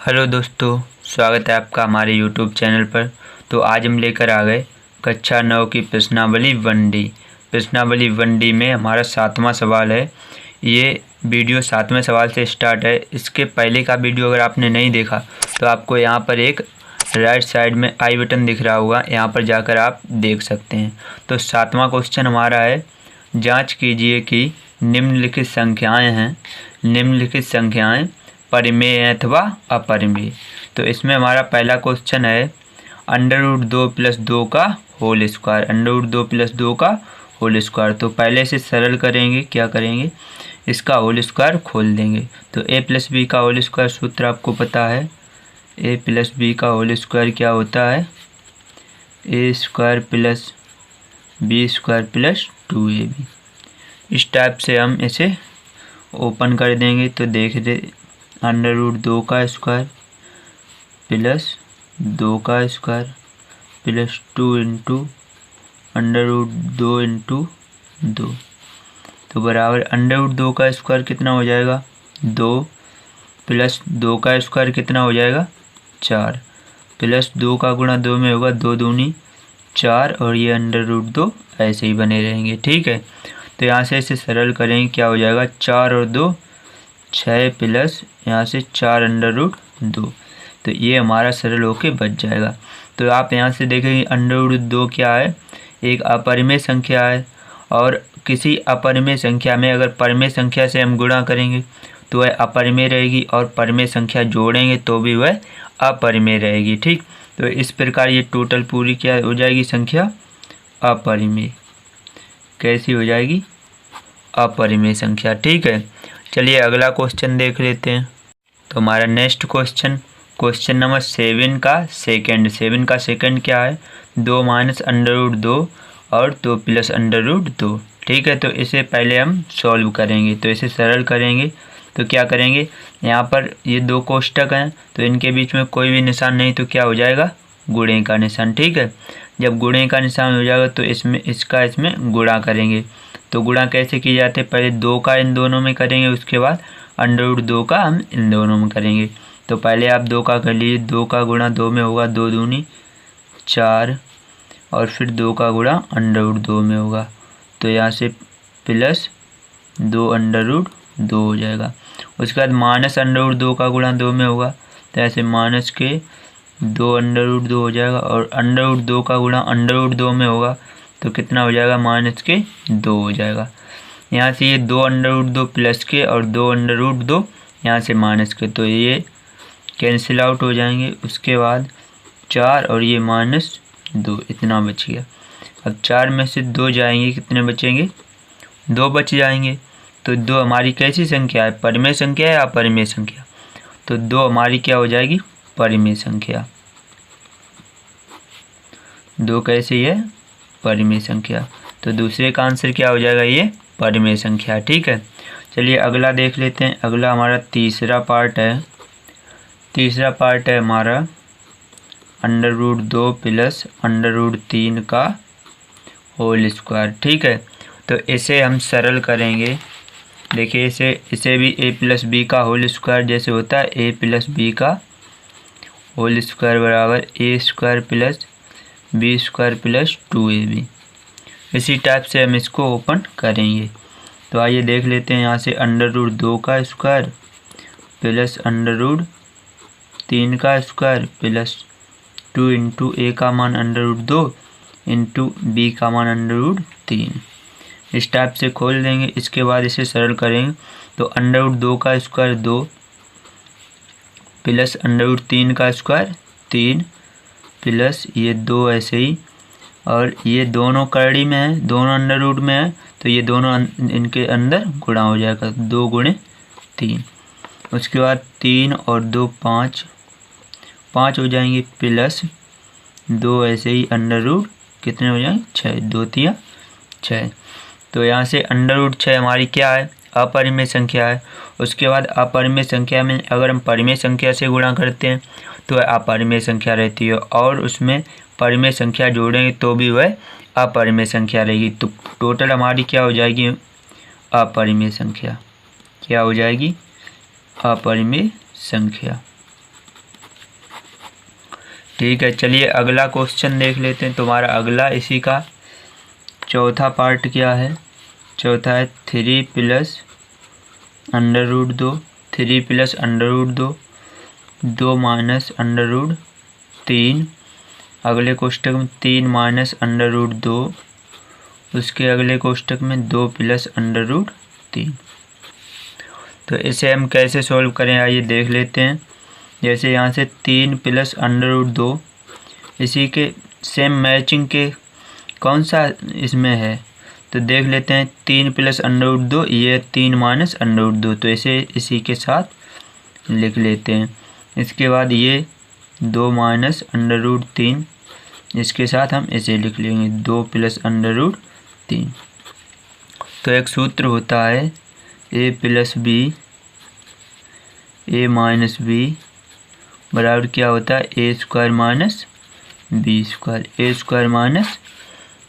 Hello दोस्तों, स्वागत है आपका हमारे यूट्यूब चैनल पर। तो आज हम लेकर आ गए कक्षा 9 की प्रश्नावली 1D। प्रश्नावली 1D में हमारा 7वां सवाल है। ये वीडियो 7वें सवाल से स्टार्ट है। इसके पहले का वीडियो अगर आपने नहीं देखा तो आपको यहाँ पर एक राइट साइड में आई बटन दिख रहा होगा, यहाँ पर जाकर आप देख सकते हैं। तो 7वां क्वेश्चन हमारा है, जाँच कीजिए कि निम्नलिखित संख्याएँ परिमेय अथवा अपरिमेय। तो इसमें हमारा पहला क्वेश्चन है √2 + 2 का होल स्क्वायर। √2 + 2 का होल स्क्वायर। तो पहले से सरल करेंगे, क्या करेंगे, इसका होल स्क्वायर खोल देंगे। तो a + b का होल स्क्वायर सूत्र आपको पता है। a + b का होल स्क्वायर क्या होता है, a² + b² + 2ab। इस टाइप से हम इसे ओपन कर देंगे। तो देख दे √2 का स्क्वायर प्लस 2 का स्क्वायर प्लस 2 × √2 × 2। तो बराबर √2 का स्क्वायर कितना हो जाएगा, 2 प्लस 2 का स्क्वायर कितना हो जाएगा, 4 प्लस 2 का गुणा 2 में होगा, 2 दूनी 4 और ये √2 ऐसे ही बने रहेंगे। ठीक है, तो यहाँ से इसे सरल करेंगे, क्या हो जाएगा, 4 और 2 6 प्लस यहाँ से 4 √2। तो ये हमारा सरल होके बच जाएगा। तो आप यहाँ से देखेंगे √2 क्या है, एक अपरिमेय संख्या है। और किसी अपरिमेय संख्या में अगर परिमेय संख्या से हम गुणा करेंगे तो वह अपरिमेय रहेगी, और परिमेय संख्या जोड़ेंगे तो भी वह अपरिमेय रहेगी। ठीक, तो इस प्रकार ये टोटल पूरी क्या हो जाएगी, संख्या अपरिमेय। कैसी हो जाएगी, अपरिमेय संख्या। ठीक है, चलिए अगला क्वेश्चन देख लेते हैं। तो हमारा नेक्स्ट क्वेश्चन नंबर 7 का सेकंड क्या है, 2 - √2 और 2 + √2। ठीक है, तो इसे पहले हम सॉल्व करेंगे। तो इसे सरल करेंगे तो क्या करेंगे, यहाँ पर ये 2 कोष्टक हैं तो इनके बीच में कोई भी निशान नहीं, तो क्या हो जाएगा, गुणे का निशान। ठीक है, जब गुणे का निशान हो जाएगा तो इसमें गुणा करेंगे। तो गुणा कैसे की जाते हैं, पहले 2 का इन दोनों में करेंगे, उसके बाद √2 का हम इन दोनों में करेंगे। तो पहले आप 2 का कर लीजिए, 2 का गुणा 2 में होगा, 2 दूनी 4 और फिर 2 का गुणा √2 में होगा। तो यहाँ से प्लस 2 √2 हो जाएगा। उसके बाद माइनस √2 का गुणा 2 में होगा, तो ऐसे माइनस के 2 √2 हो जाएगा। और √2 का गुणा √2 में होगा तो कितना हो जाएगा, माइनस के 2 हो जाएगा। यहाँ से ये 2 √2 प्लस के और 2 √2 यहाँ से माइनस के, तो ये कैंसिल आउट हो जाएंगे। उसके बाद 4 और ये -2 इतना बच गया। अब 4 में से 2 जाएंगे, कितने बचेंगे, 2 बच जाएंगे। तो 2 हमारी कैसी संख्या है, परिमेय संख्या है या अपरिमेय संख्या, तो 2 हमारी क्या हो जाएगी, परिमेय संख्या। 2 कैसी है, परिमेय संख्या। तो दूसरे का आंसर क्या हो जाएगा, ये परिमेय संख्या। ठीक है, चलिए अगला देख लेते हैं। अगला हमारा तीसरा पार्ट है हमारा √2 + √3 का होल स्क्वायर। ठीक है, तो इसे हम सरल करेंगे। देखिए इसे भी a + b का होल स्क्वायर जैसे होता है, a + b का होल स्क्वायर बराबर a² + b² + 2ab। इसी टाइप से हम इसको ओपन करेंगे। तो आइए देख लेते हैं। यहाँ से √2 का स्क्वायर प्लस √3 का स्क्वायर प्लस 2 × a का मान √2 × b का मान √3। इस टाइप से खोल देंगे। इसके बाद इसे सरल करेंगे तो √2 का स्क्वायर 2 प्लस √3 का स्क्वायर 3 प्लस ये 2 ऐसे ही, और ये दोनों करड़ी में है, दोनों अंडर रूट में है, तो ये दोनों इनके अंदर गुणा हो जाएगा, 2 × 3। उसके बाद 3 और 2 5 हो जाएंगे, प्लस 2 ऐसे ही अंडर रूट कितने हो जाएंगे, 6, 2 × 3 = 6। तो यहाँ से √6 हमारी क्या है, अपरिमेय संख्या है। उसके बाद अपरिमेय संख्या में अगर हम परिमेय संख्या से गुणा करते हैं तो वह अपरिमेय संख्या रहती है, और उसमें परिमेय संख्या जोड़ेंगे तो भी वह अपरिमेय संख्या रहेगी। तो टोटल हमारी क्या हो जाएगी, अपरिमेय संख्या। क्या हो जाएगी, अपरिमेय संख्या। ठीक है, चलिए अगला क्वेश्चन देख लेते हैं। तुम्हारा अगला इसी का चौथा पार्ट क्या है? चौथा है 3 plus under root 2, 3 plus under root 2, 2 minus under root 3, अगले कोष्टक में 3 माइनस अंडर रूट 2, उसके अगले कोष्टक में 2 प्लस अंडर रूट 3। तो इसे हम कैसे सॉल्व करें आइए देख लेते हैं। जैसे यहाँ से 3 प्लस अंडर रूट 2, इसी के सेम मैचिंग के कौन सा इसमें है तो देख लेते हैं। 3 प्लस अंडर रूट 2, ये 3 माइनस अंडर रूट 2, तो इसे इसी के साथ लिख लेते हैं। इसके बाद ये 2 माइनस अंडर रूट 3, इसके साथ हम इसे लिख लेंगे 2 प्लस अंडर रूट 3। तो एक सूत्र होता है a plus B, a minus B बराबर क्या होता है A square minus B square, A square minus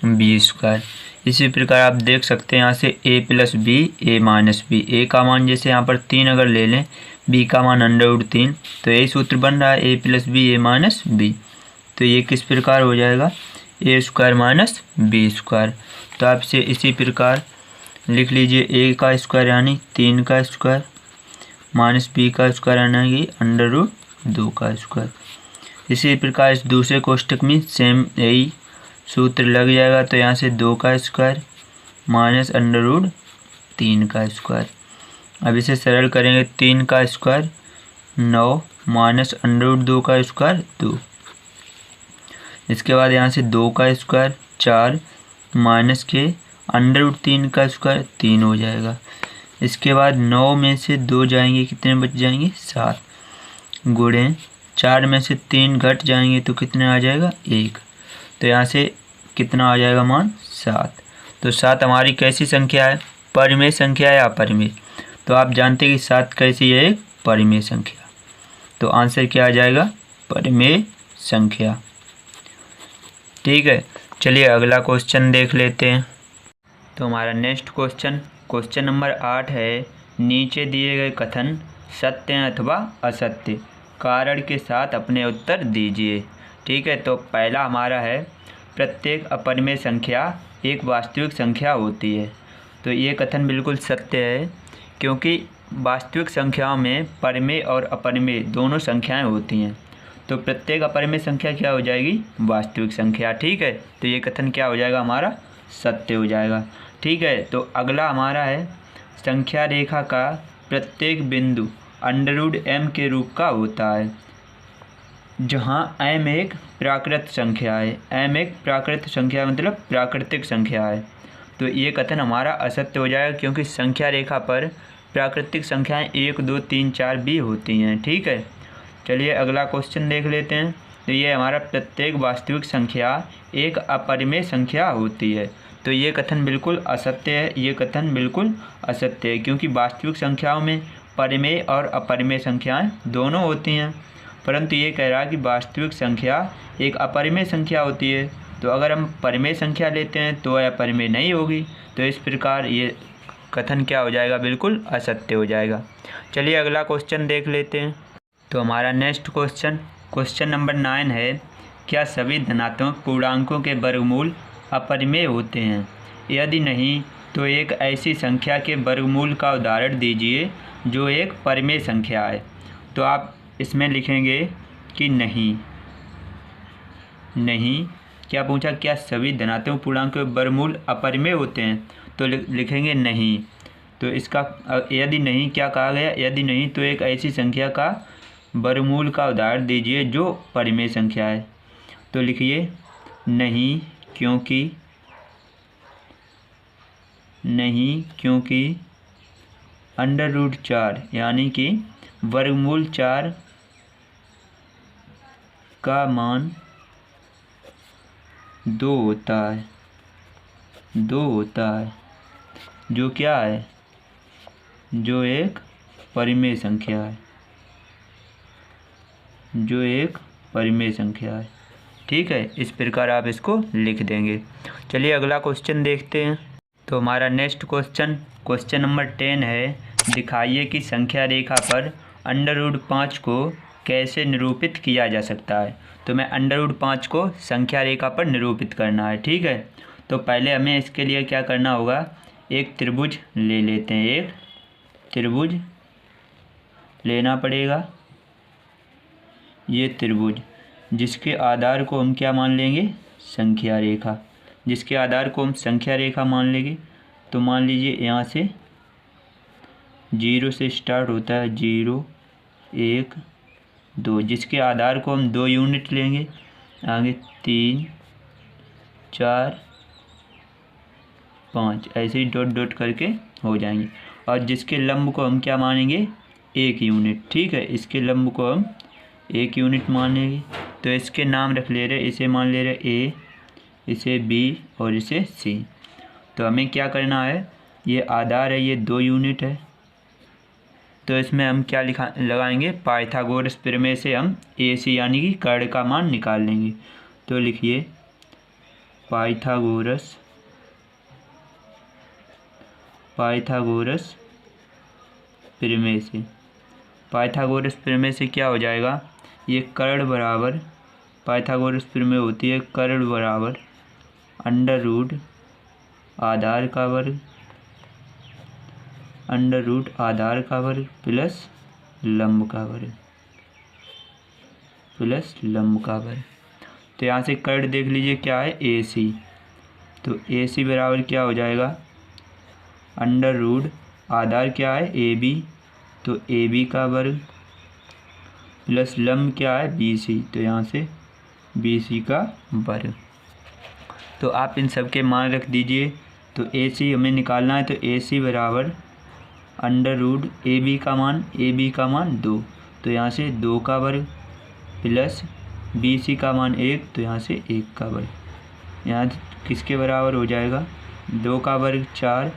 B square. इसी प्रकार आप देख सकते हैं यहाँ से a plus B, A minus B, A का मान जैसे यहाँ पर 3 अगर ले लें, b का मान अंडर रूट 3, तो यही सूत्र बन रहा है a plus B, A minus B. तो ये किस प्रकार हो जाएगा A square minus B square. तो आप इसे इसी प्रकार लिख लीजिए, a का स्क्वायर यानी 3 का स्क्वायर माइनस बी का स्क्वायर यानी अंडर रूट 2 का स्क्वायर। इसी प्रकार इस दूसरे कोष्टक में सेम यही सूत्र लग जाएगा। तो यहाँ से 2 का स्क्वायर माइनस अंडर रूट 3 का स्क्वायर। अब इसे सरल करेंगे, 3 का स्क्वायर 9 माइनस अंडर रूट 2 का स्क्वायर 2। इसके बाद यहाँ से 2 का स्क्वायर 4 माइनस के अंडर रूट 3 का स्क्वायर 3 हो जाएगा। इसके बाद 9 में से 2 जाएंगे, कितने बच जाएंगे 7, गुणे 4 में से 3 घट जाएंगे तो कितने आ जाएगा 1। तो यहाँ से कितना आ जाएगा मान 7। तो 7 हमारी कैसी संख्या है? परिमेय संख्या है या अपरिमेय? तो आप जानते हैं कि 7 कैसी है? एक परिमेय संख्या। तो आंसर क्या आ जाएगा? परिमेय संख्या। ठीक है, चलिए अगला क्वेश्चन देख लेते हैं। तो हमारा नेक्स्ट क्वेश्चन नंबर 8 है, नीचे दिए गए कथन सत्य हैं अथवा असत्य, कारण के साथ अपने उत्तर दीजिए। ठीक है, तो पहला हमारा है, प्रत्येक अपरिमेय संख्या एक वास्तविक संख्या होती है। तो ये कथन बिल्कुल सत्य है, क्योंकि वास्तविक संख्याओं में परिमेय और अपरिमेय दोनों संख्याएं होती हैं। तो प्रत्येक अपरिमेय संख्या क्या हो जाएगी? वास्तविक संख्या। ठीक है, तो ये कथन क्या हो जाएगा हमारा? सत्य हो जाएगा। ठीक है, तो अगला हमारा है, संख्या रेखा का प्रत्येक बिंदु अंडर रूट m के रूप का होता है, जहाँ m एक प्राकृत संख्या है। m एक प्राकृत संख्या मतलब प्राकृतिक संख्या है। तो ये कथन हमारा असत्य हो जाएगा, क्योंकि संख्या रेखा पर प्राकृतिक संख्याएं 1, 2, 3, 4 भी होती हैं। ठीक है, चलिए अगला क्वेश्चन देख लेते हैं। तो ये हमारा प्रत्येक वास्तविक संख्या एक अपरिमेय संख्या होती है। तो ये कथन बिल्कुल असत्य है, ये कथन बिल्कुल असत्य है, क्योंकि वास्तविक संख्याओं में परिमेय और अपरिमेय संख्याएं दोनों होती हैं। परंतु ये कह रहा है कि वास्तविक संख्या एक अपरिमेय संख्या होती है। तो अगर हम परिमेय संख्या लेते हैं तो वह अपरिमेय नहीं होगी। तो इस प्रकार ये कथन क्या हो जाएगा? बिल्कुल असत्य हो जाएगा। चलिए अगला क्वेश्चन देख लेते हैं। तो हमारा नेक्स्ट क्वेश्चन नंबर 9 है, क्या सभी धनात्मक पूर्णांकों के वर्गमूल अपरिमेय होते हैं? यदि नहीं तो एक ऐसी संख्या के वर्गमूल का उदाहरण दीजिए जो एक परिमेय संख्या है। तो आप इसमें लिखेंगे कि नहीं। क्या पूछा? क्या सभी धनात्मक पूर्णांकों के वर्गमूल अपरिमेय होते हैं? तो लिखेंगे नहीं। तो इसका यदि नहीं क्या कहा गया? यदि नहीं तो एक ऐसी संख्या का वर्गमूल का उदाहरण दीजिए जो परिमेय संख्या है। तो लिखिए नहीं, क्योंकि अंडर रूट 4 यानी कि वर्गमूल 4 का मान 2 होता है, जो क्या है? जो एक परिमेय संख्या है, ठीक है, इस प्रकार आप इसको लिख देंगे। चलिए अगला क्वेश्चन देखते हैं। तो हमारा नेक्स्ट क्वेश्चन नंबर 10 है, दिखाइए कि संख्या रेखा पर अंडर रूट 5 को कैसे निरूपित किया जा सकता है। तो मैं √5 को संख्या रेखा पर निरूपित करना है, ठीक है। तो पहले हमें इसके लिए क्या करना होगा, एक त्रिभुज ले लेते हैं, एक त्रिभुज लेना पड़ेगा। ये त्रिभुज जिसके आधार को हम क्या मान लेंगे, संख्या रेखा। जिसके आधार को हम संख्या रेखा मान लेंगे तो मान लीजिए यहाँ से 0 से स्टार्ट होता है, 0 1 2, जिसके आधार को हम 2 यूनिट लेंगे, आगे 3 4 5, ऐसे ही डॉट डॉट करके हो जाएंगे। और जिसके लंब को हम क्या मानेंगे, 1 यूनिट, ठीक है। इसके लंब को हम 1 यूनिट मानेंगे। तो इसके नाम रख ले रहे, इसे मान ले रहे ए, इसे बी और इसे सी। तो हमें क्या करना है, ये आधार है, ये 2 यूनिट है। तो इसमें हम क्या लगाएंगे, पाइथागोरस प्रमेय से हम ए सी यानी कि कर्ण का मान निकाल लेंगे। तो लिखिए पाइथागोरस प्रमेय से। पाइथागोरस प्रमेय से क्या हो जाएगा, ये कर्ण बराबर, पाइथागोरस प्रमेय होती है कर्ण बराबर √ आधार का वर्ग प्लस लंब का वर्ग तो यहाँ से कर्ण देख लीजिए क्या है, ए सी। तो ए सी बराबर क्या हो जाएगा, √ आधार क्या है, ए बी, तो ए बी का वर्ग प्लस लंब क्या है, बी सी, तो यहाँ से बी सी का वर्ग। तो आप इन सब के मान रख दीजिए। तो ए सी हमें निकालना है, तो ए सी बराबर √ ए बी का मान 2, तो यहाँ से 2 का वर्ग प्लस बी सी का मान 1, तो यहाँ से 1 का वर्ग। यहाँ किसके बराबर हो जाएगा, 2 का वर्ग 4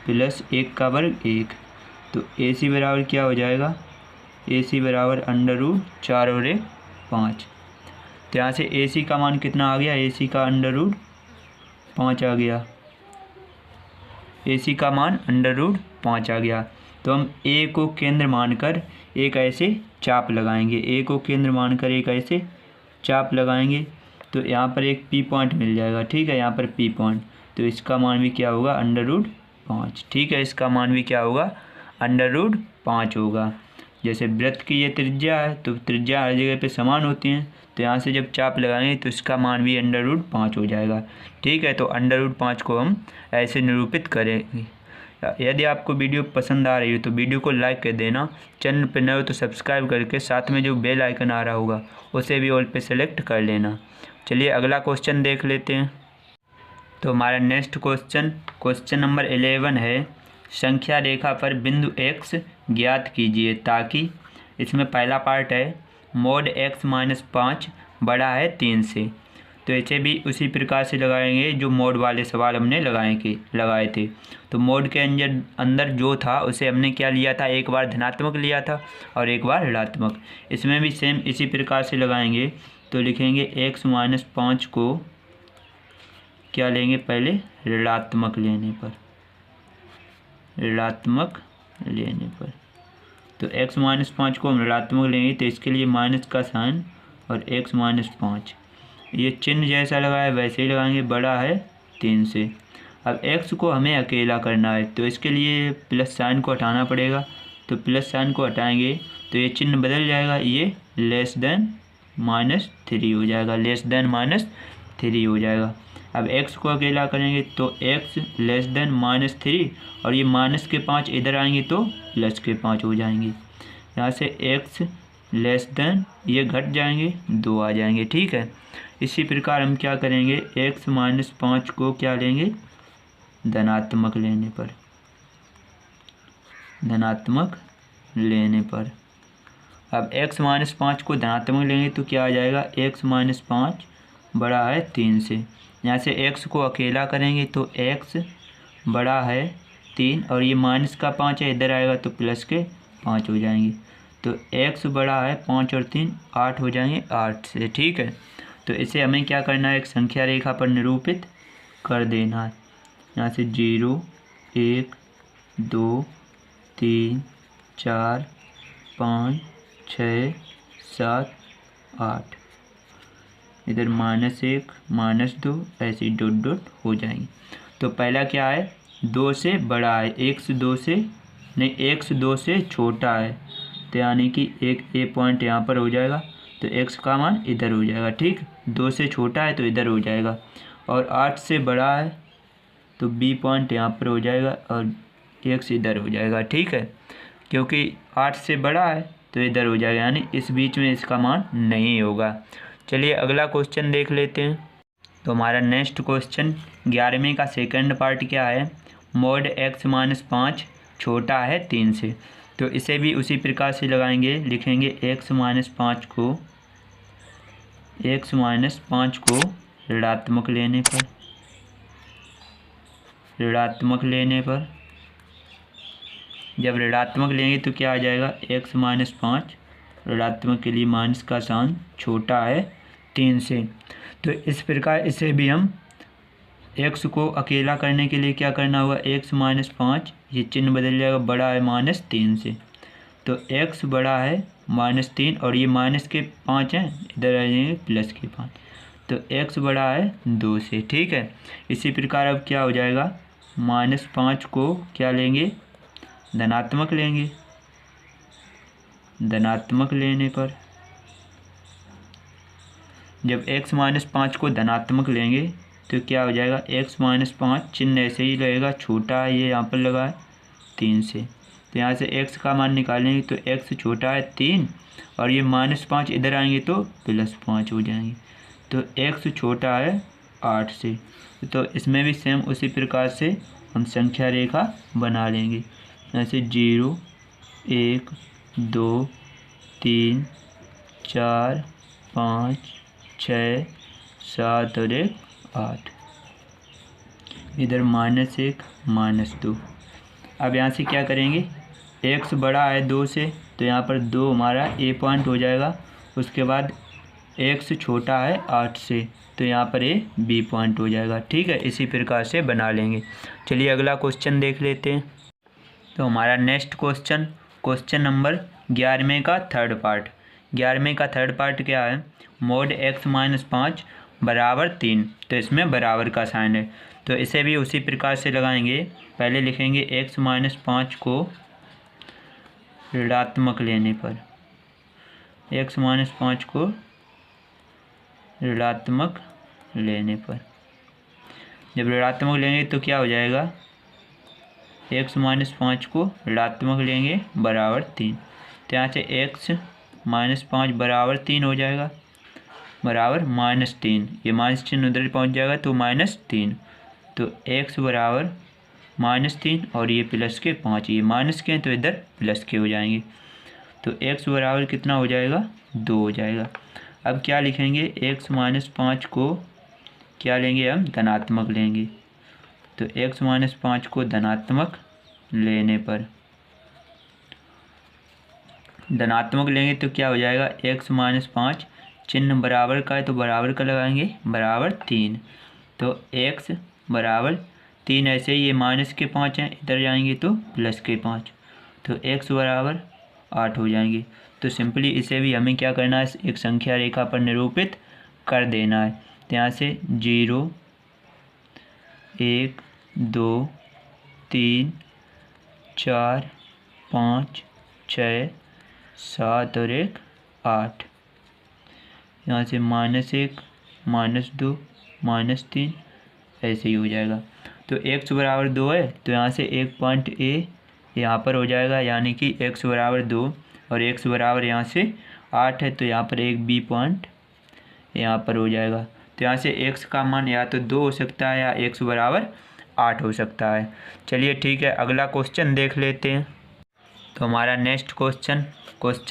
प्लस 1 का वर्ग 1। तो ए सी बराबर क्या हो जाएगा, ए सी बराबर √ 4 और 1 5। तो यहाँ से ए सी का मान कितना आ गया, ए सी का √ 5 आ गया, ए सी का मान √ 5 आ गया। तो हम ए को केंद्र मानकर एक ऐसे चाप लगाएंगे, ए को केंद्र मानकर एक ऐसे चाप लगाएंगे। तो यहाँ पर एक पी पॉइंट मिल जाएगा, ठीक है, यहाँ पर पी पॉइंट। तो इसका मान भी क्या होगा, √ 5, ठीक है। इसका मान भी क्या होगा, √ 5 होगा। जैसे वृत्त की ये त्रिज्या है, तो त्रिज्या हर जगह पे समान होती हैं। तो यहाँ से जब चाप लगाएंगे तो इसका मान भी √ 5 हो जाएगा, ठीक है। तो √ 5 को हम ऐसे निरूपित करेंगे। यदि आपको वीडियो पसंद आ रही हो तो वीडियो को लाइक कर देना, चैनल पर नए हो तो सब्सक्राइब करके साथ में जो बेल आइकन आ रहा होगा उसे भी ऑल पे सेलेक्ट कर लेना। चलिए अगला क्वेश्चन देख लेते हैं। तो हमारा नेक्स्ट क्वेश्चन नंबर 11 है, संख्या रेखा पर बिंदु x ज्ञात कीजिए ताकि, इसमें पहला पार्ट है mod x - 5 बड़ा है 3 से। तो इसे भी उसी प्रकार से लगाएंगे जो मोड वाले सवाल हमने लगाए थे। तो मोड के अंदर जो था उसे हमने क्या लिया था, एक बार धनात्मक लिया था और एक बार ऋणात्मक। इसमें भी सेम इसी प्रकार से लगाएंगे। तो लिखेंगे x - 5 को क्या लेंगे, पहले ऋणात्मक लेने पर। तो x - 5 को हम ऋणात्मक लेंगे तो इसके लिए माइनस का साइन और x - 5 ये चिन्ह जैसा लगा है वैसे ही लगाएंगे, बड़ा है 3 से। अब x को हमें अकेला करना है तो इसके लिए प्लस साइन को हटाना पड़ेगा। तो प्लस साइन को हटाएंगे तो ये चिन्ह बदल जाएगा, ये -3 हो जाएगा, -3 हो जाएगा। अब x को अकेला करेंगे तो x -3 और ये माइनस के 5 इधर आएंगे तो प्लस के 5 हो जाएंगे। यहाँ से x ये घट जाएंगे, 2 आ जाएंगे, ठीक है। इसी प्रकार हम क्या करेंगे, x - 5 को क्या लेंगे, धनात्मक लेने पर। अब x - 5 को धनात्मक लेंगे तो क्या आ जाएगा, x - 5 बड़ा है 3 से। यहाँ से x को अकेला करेंगे तो x बड़ा है 3 और ये माइनस का 5 है, इधर आएगा तो प्लस के 5 हो जाएंगे। तो x बड़ा है 5 और 3 8 हो जाएंगे, 8 से, ठीक है। तो इसे हमें क्या करना है, एक संख्या रेखा पर निरूपित कर देना है। यहाँ से 0 1 2 3 4 5 6 7 8, इधर -1 -2 ऐसे डॉट डॉट हो जाएंगे। तो पहला क्या है, 2 से बड़ा है, x 2 से छोटा है, तो यानी कि एक ए पॉइंट यहाँ पर हो जाएगा, तो x का मान इधर हो जाएगा। ठीक, 2 से छोटा है तो इधर हो जाएगा, और 8 से बड़ा है तो b पॉइंट यहाँ पर हो जाएगा और x इधर हो जाएगा। ठीक है, क्योंकि 8 से बड़ा है तो इधर हो जाएगा, यानी इस बीच में इसका मान नहीं होगा। चलिए अगला क्वेश्चन देख लेते हैं। तो हमारा नेक्स्ट क्वेश्चन 11वें का सेकंड पार्ट क्या है, mod x - 5 छोटा है 3 से। तो इसे भी उसी प्रकार से लगाएंगे, लिखेंगे x - 5 को ऋणात्मक लेने पर जब ऋणात्मक लेंगे तो क्या आ जाएगा, x - 5 ऋणात्मक के लिए माइनस का साइन छोटा है 3 से। तो इस प्रकार इसे भी हम x को अकेला करने के लिए क्या करना होगा, x - 5 ये चिन्ह बदल जाएगा, बड़ा है -3 से, तो x बड़ा है -3 और ये माइनस के 5 हैं, इधर आ जाएंगे प्लस के 5, तो x बड़ा है 2 से। ठीक है, इसी प्रकार अब क्या हो जाएगा, -5 को क्या लेंगे, धनात्मक लेंगे, धनात्मक लेने पर जब x - 5 को धनात्मक लेंगे तो क्या हो जाएगा, x - 5 चिन्ह ऐसे ही रहेगा, छोटा है ये यहाँ पर लगा है 3 से, तो यहाँ से x का मान निकालेंगे तो x छोटा है 3 और ये -5 इधर आएंगे तो +5 हो जाएंगे, तो x छोटा है 8 से। तो इसमें भी सेम उसी प्रकार से हम संख्या रेखा बना लेंगे, ऐसे 0 1 2 3 4 5 6 7 और 1 8, इधर -1 -2। अब यहाँ से क्या करेंगे, x बड़ा है 2 से तो यहाँ पर 2 हमारा a पॉइंट हो जाएगा, उसके बाद x छोटा है 8 से तो यहाँ पर a b पॉइंट हो जाएगा। ठीक है, इसी प्रकार से बना लेंगे। चलिए अगला क्वेश्चन देख लेते हैं। तो हमारा नेक्स्ट क्वेश्चन नंबर 11वें का थर्ड पार्ट। 11वें का थर्ड पार्ट क्या है, mod x - 5 बराबर 3, तो इसमें बराबर का साइन है, तो इसे भी उसी प्रकार से लगाएंगे। पहले लिखेंगे x - 5 को ऋणात्मक लेने पर, x - 5 को ऋणात्मक लेने पर जब ऋणात्मक लेंगे तो क्या हो जाएगा, x - 5 को ऋणात्मक लेंगे बराबर 3, तो यहाँ से x - 5 बराबर 3 हो जाएगा, बराबर -3, ये माइनस चिन्ह उधर पहुँच जाएगा तो -3, तो x बराबर -3 और ये प्लस के 5, ये माइनस के हैं तो इधर प्लस के हो जाएंगे, तो x बराबर कितना हो जाएगा, 2 हो जाएगा। अब क्या लिखेंगे, x - 5 को क्या लेंगे, हम धनात्मक लेंगे, तो x - 5 को धनात्मक लेने पर धनात्मक लेंगे तो क्या हो जाएगा, x - 5 चिन्ह बराबर का है तो बराबर का लगाएंगे, बराबर 3, तो x बराबर 3, ऐसे ही ये माइनस के 5 हैं, इधर जाएंगे तो प्लस के 5, तो x बराबर 8 हो जाएंगे। तो सिंपली इसे भी हमें क्या करना है, एक संख्या रेखा पर निरूपित कर देना है। तो यहाँ से 0 1 2 3 4 5 6 7 और 1 8, यहाँ से -1 -2 -3 ऐसे ही हो जाएगा। तो x बराबर 2 है तो यहाँ से एक पॉइंट a यहाँ पर हो जाएगा, यानी कि x बराबर 2 और x बराबर यहाँ से 8 है तो यहाँ पर एक b पॉइंट यहाँ पर हो जाएगा। तो यहाँ से x का मान या तो 2 हो सकता है या x बराबर 8 हो सकता है। चलिए ठीक है, अगला क्वेश्चन देख लेते हैं। तो हमारा नेक्स्ट क्वेश्चन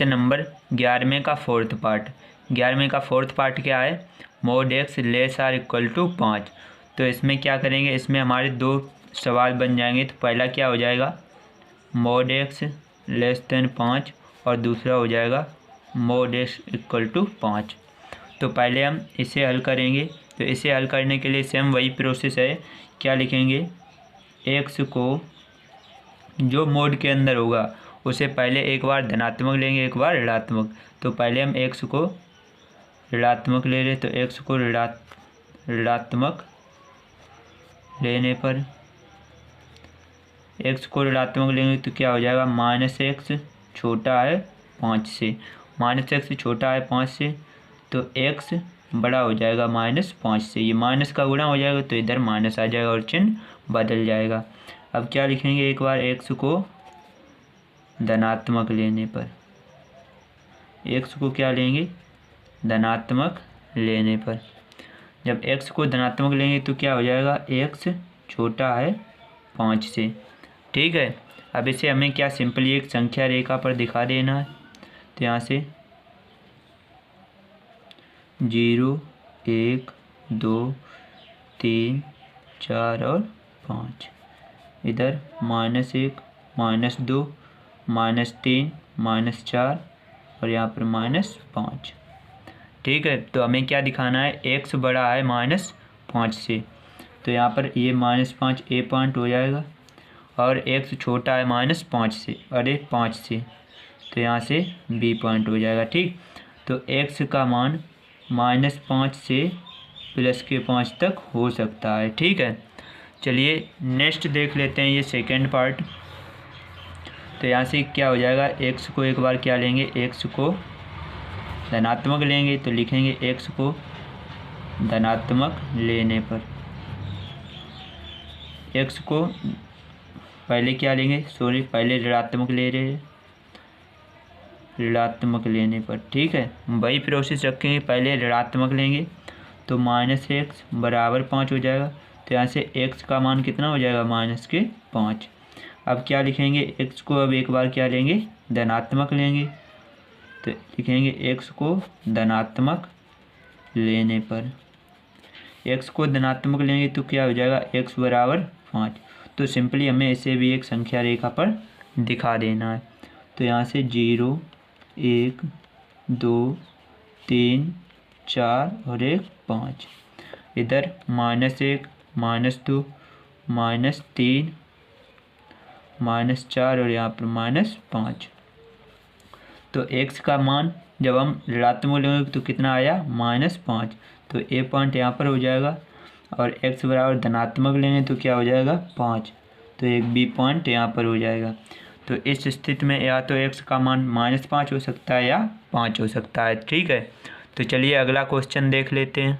नंबर 11वें का फोर्थ पार्ट। 11वें का फोर्थ पार्ट क्या है, mod x ≤ 5। तो इसमें क्या करेंगे, इसमें हमारे 2 सवाल बन जाएंगे। तो पहला क्या हो जाएगा, mod x < 5 और दूसरा हो जाएगा mod x = 5। तो पहले हम इसे हल करेंगे। तो इसे हल करने के लिए सेम वही प्रोसेस है। क्या लिखेंगे, x को जो मोड के अंदर होगा उसे पहले एक बार धनात्मक लेंगे, एक बार ऋणात्मक। तो पहले हम x को ऋणात्मक ले रहे, तो x को ऋणात्मक लेने पर x को ऋणात्मक लेंगे तो क्या हो जाएगा, -x छोटा है 5 से, -x छोटा है 5 से, तो x बड़ा हो जाएगा -5 से। ये माइनस का गुणा हो जाएगा तो इधर माइनस आ जाएगा और चिन्ह बदल जाएगा। अब क्या लिखेंगे, एक बार x को धनात्मक लेने पर, x को क्या लेंगे, धनात्मक लेने पर। जब x को धनात्मक लेंगे तो क्या हो जाएगा, x छोटा है 5 से। ठीक है, अब इसे हमें क्या सिंपली एक संख्या रेखा पर दिखा देना है। तो यहाँ से 0 1 2 3 4 और 5, इधर -1 -2 -3 -4 और यहाँ पर -5। ठीक है, तो हमें क्या दिखाना है, x बड़ा है -5 से, तो यहाँ पर ये -5 a पॉइंट हो जाएगा और x छोटा है -5 से, अरे 5 से, तो यहाँ से b पॉइंट हो जाएगा। ठीक, तो x का मान -5 से +5 तक हो सकता है। ठीक है, चलिए नेक्स्ट देख लेते हैं ये सेकेंड पार्ट। तो यहाँ से क्या हो जाएगा, x को एक बार क्या लेंगे, x को धनात्मक लेंगे तो लिखेंगे x को धनात्मक लेने पर, x को पहले क्या लेंगे, सॉरी पहले ऋणात्मक ले रहे हैं, ऋणात्मक लेने पर। ठीक है, वही प्रोसेस रखेंगे, पहले ऋणात्मक लेंगे तो -x बराबर 5 हो जाएगा, तो यहाँ से x का मान कितना हो जाएगा, -5। अब क्या लिखेंगे, x को अब एक बार क्या लेंगे, धनात्मक लेंगे, तो लिखेंगे x को धनात्मक लेने पर, x को धनात्मक लेंगे तो क्या हो जाएगा, x बराबर 5। तो सिंपली हमें इसे भी एक संख्या रेखा पर दिखा देना है। तो यहाँ से 0 1 2 3 4 और 1 5, इधर -1 -2 -3 -4 और यहाँ पर -5। तो x का मान जब हम ऋणात्मक लेंगे तो कितना आया, -5, तो a पॉइंट यहाँ पर हो जाएगा और x बराबर धनात्मक लेंगे तो क्या हो जाएगा, 5, तो एक b पॉइंट यहाँ पर हो जाएगा। तो इस स्थिति में या तो x का मान -5 हो सकता है या 5 हो सकता है। ठीक है, तो चलिए अगला क्वेश्चन देख लेते हैं।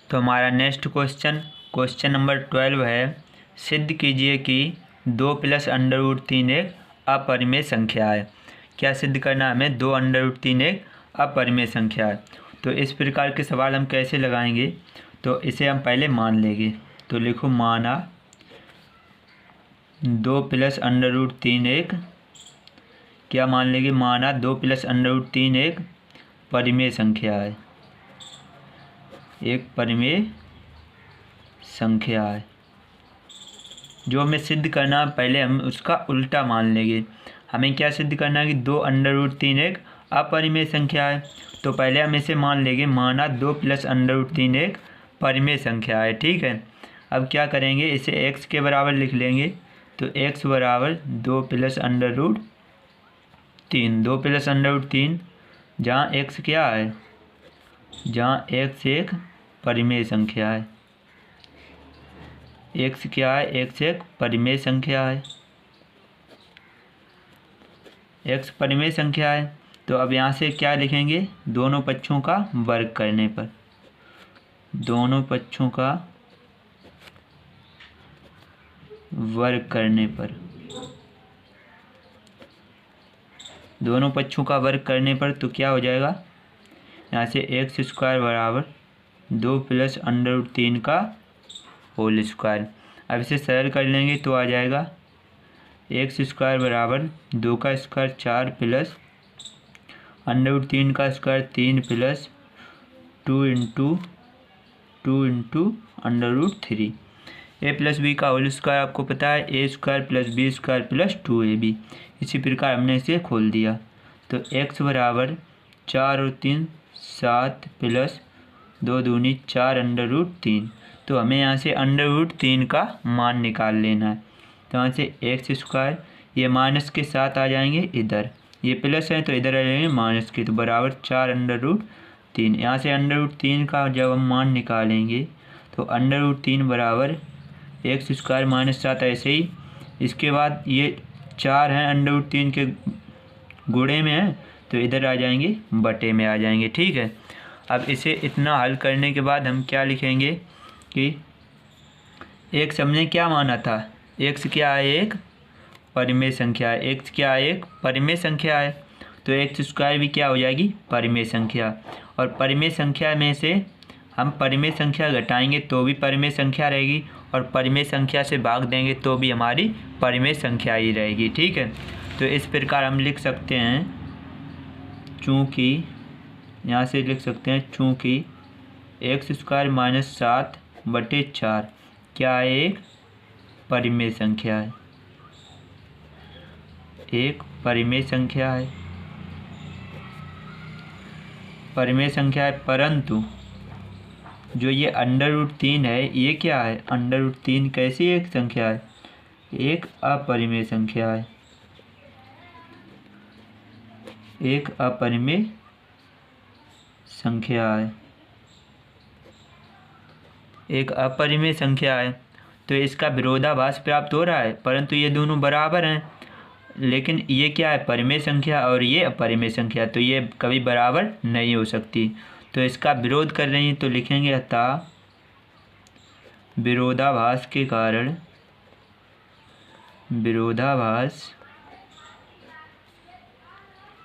तो हमारा नेक्स्ट क्वेश्चन नंबर 12 है, सिद्ध कीजिए कि 2 + √3 एक अपरिमेय संख्या है। क्या सिद्ध करना है हमें, 2 √3 एक अपरिमेय संख्या है। तो इस प्रकार के सवाल हम कैसे लगाएंगे, तो इसे हम पहले मान लेंगे। तो लिखो, माना 2 + √3 एक, क्या मान लेंगे, माना 2 + √3 एक परिमेय संख्या है, एक परिमेय संख्या है। जो हमें सिद्ध करना, पहले हम उसका उल्टा मान लेंगे। हमें क्या सिद्ध करना है कि 2 √3 एक अपरिमेय संख्या है, तो पहले हम इसे मान लेंगे, माना 2 + √3 एक परिमेय संख्या है। ठीक है, अब क्या करेंगे, इसे x के बराबर लिख लेंगे, तो x बराबर 2 + √3, 2 + √3, जहाँ x क्या है, जहाँ x एक परिमेय संख्या है, x क्या है, x एक परिमेय संख्या है, x परिमेय संख्या है। तो अब यहाँ से क्या लिखेंगे, दोनों पक्षों का वर्ग करने पर, दोनों पक्षों का वर्ग करने पर, दोनों पक्षों का वर्ग करने पर तो क्या हो जाएगा, यहाँ से x² बराबर 2 + √3 का होल स्क्वायर। अब इसे सरल कर लेंगे तो आ जाएगा x² बराबर 2 का स्क्वायर 4 प्लस √3 का स्क्वायर 3 प्लस 2 × 2 × √3। a + b का होल स्क्वायर आपको पता है, a² + b² + 2ab। इसी प्रकार हमने इसे खोल दिया, तो x बराबर 4 और 3 7 प्लस 2 दूनी 4 √3। तो हमें यहाँ से √3 का मान निकाल लेना है। तो यहाँ से x² ये माइनस के साथ आ जाएंगे इधर, ये प्लस है तो इधर आ जाएंगे माइनस के, तो बराबर 4√3। यहाँ से √3 का जब हम मान निकालेंगे तो √3 बराबर x² माइनस 7 ऐसे ही। इसके बाद ये 4 हैं √3 के गुणे में है तो इधर आ जाएंगे बटे में आ जाएंगे। ठीक है, अब इसे इतना हल करने के बाद हम क्या लिखेंगे कि x हमने क्या माना था, x क्या है, एक परिमेय संख्या है, x क्या है, एक परिमेय संख्या है, तो x² भी क्या हो जाएगी, परिमेय संख्या। और परिमेय संख्या में से हम परिमेय संख्या घटाएंगे तो भी परिमेय संख्या रहेगी, और परिमेय संख्या से भाग देंगे तो भी हमारी परिमेय संख्या ही रहेगी। ठीक है, तो इस प्रकार हम लिख सकते हैं, चूँकि यहाँ से लिख सकते हैं चूँकि x² माइनस 7/4 क्या है, एक परिमेय संख्या है, एक परिमेय संख्या है, परिमेय संख्या है। परंतु जो ये √3 है ये क्या है, √3 कैसी एक संख्या है, एक अपरिमेय संख्या है, एक अपरिमेय संख्या है, एक अपरिमेय संख्या है। तो इसका विरोधाभास प्राप्त हो रहा है, परंतु ये दोनों बराबर हैं, लेकिन ये क्या है, परिमेय संख्या और ये अपरिमेय संख्या, तो ये कभी बराबर नहीं हो सकती। तो इसका विरोध कर रही हैं, तो लिखेंगे अतः विरोधाभास के कारण, विरोधाभास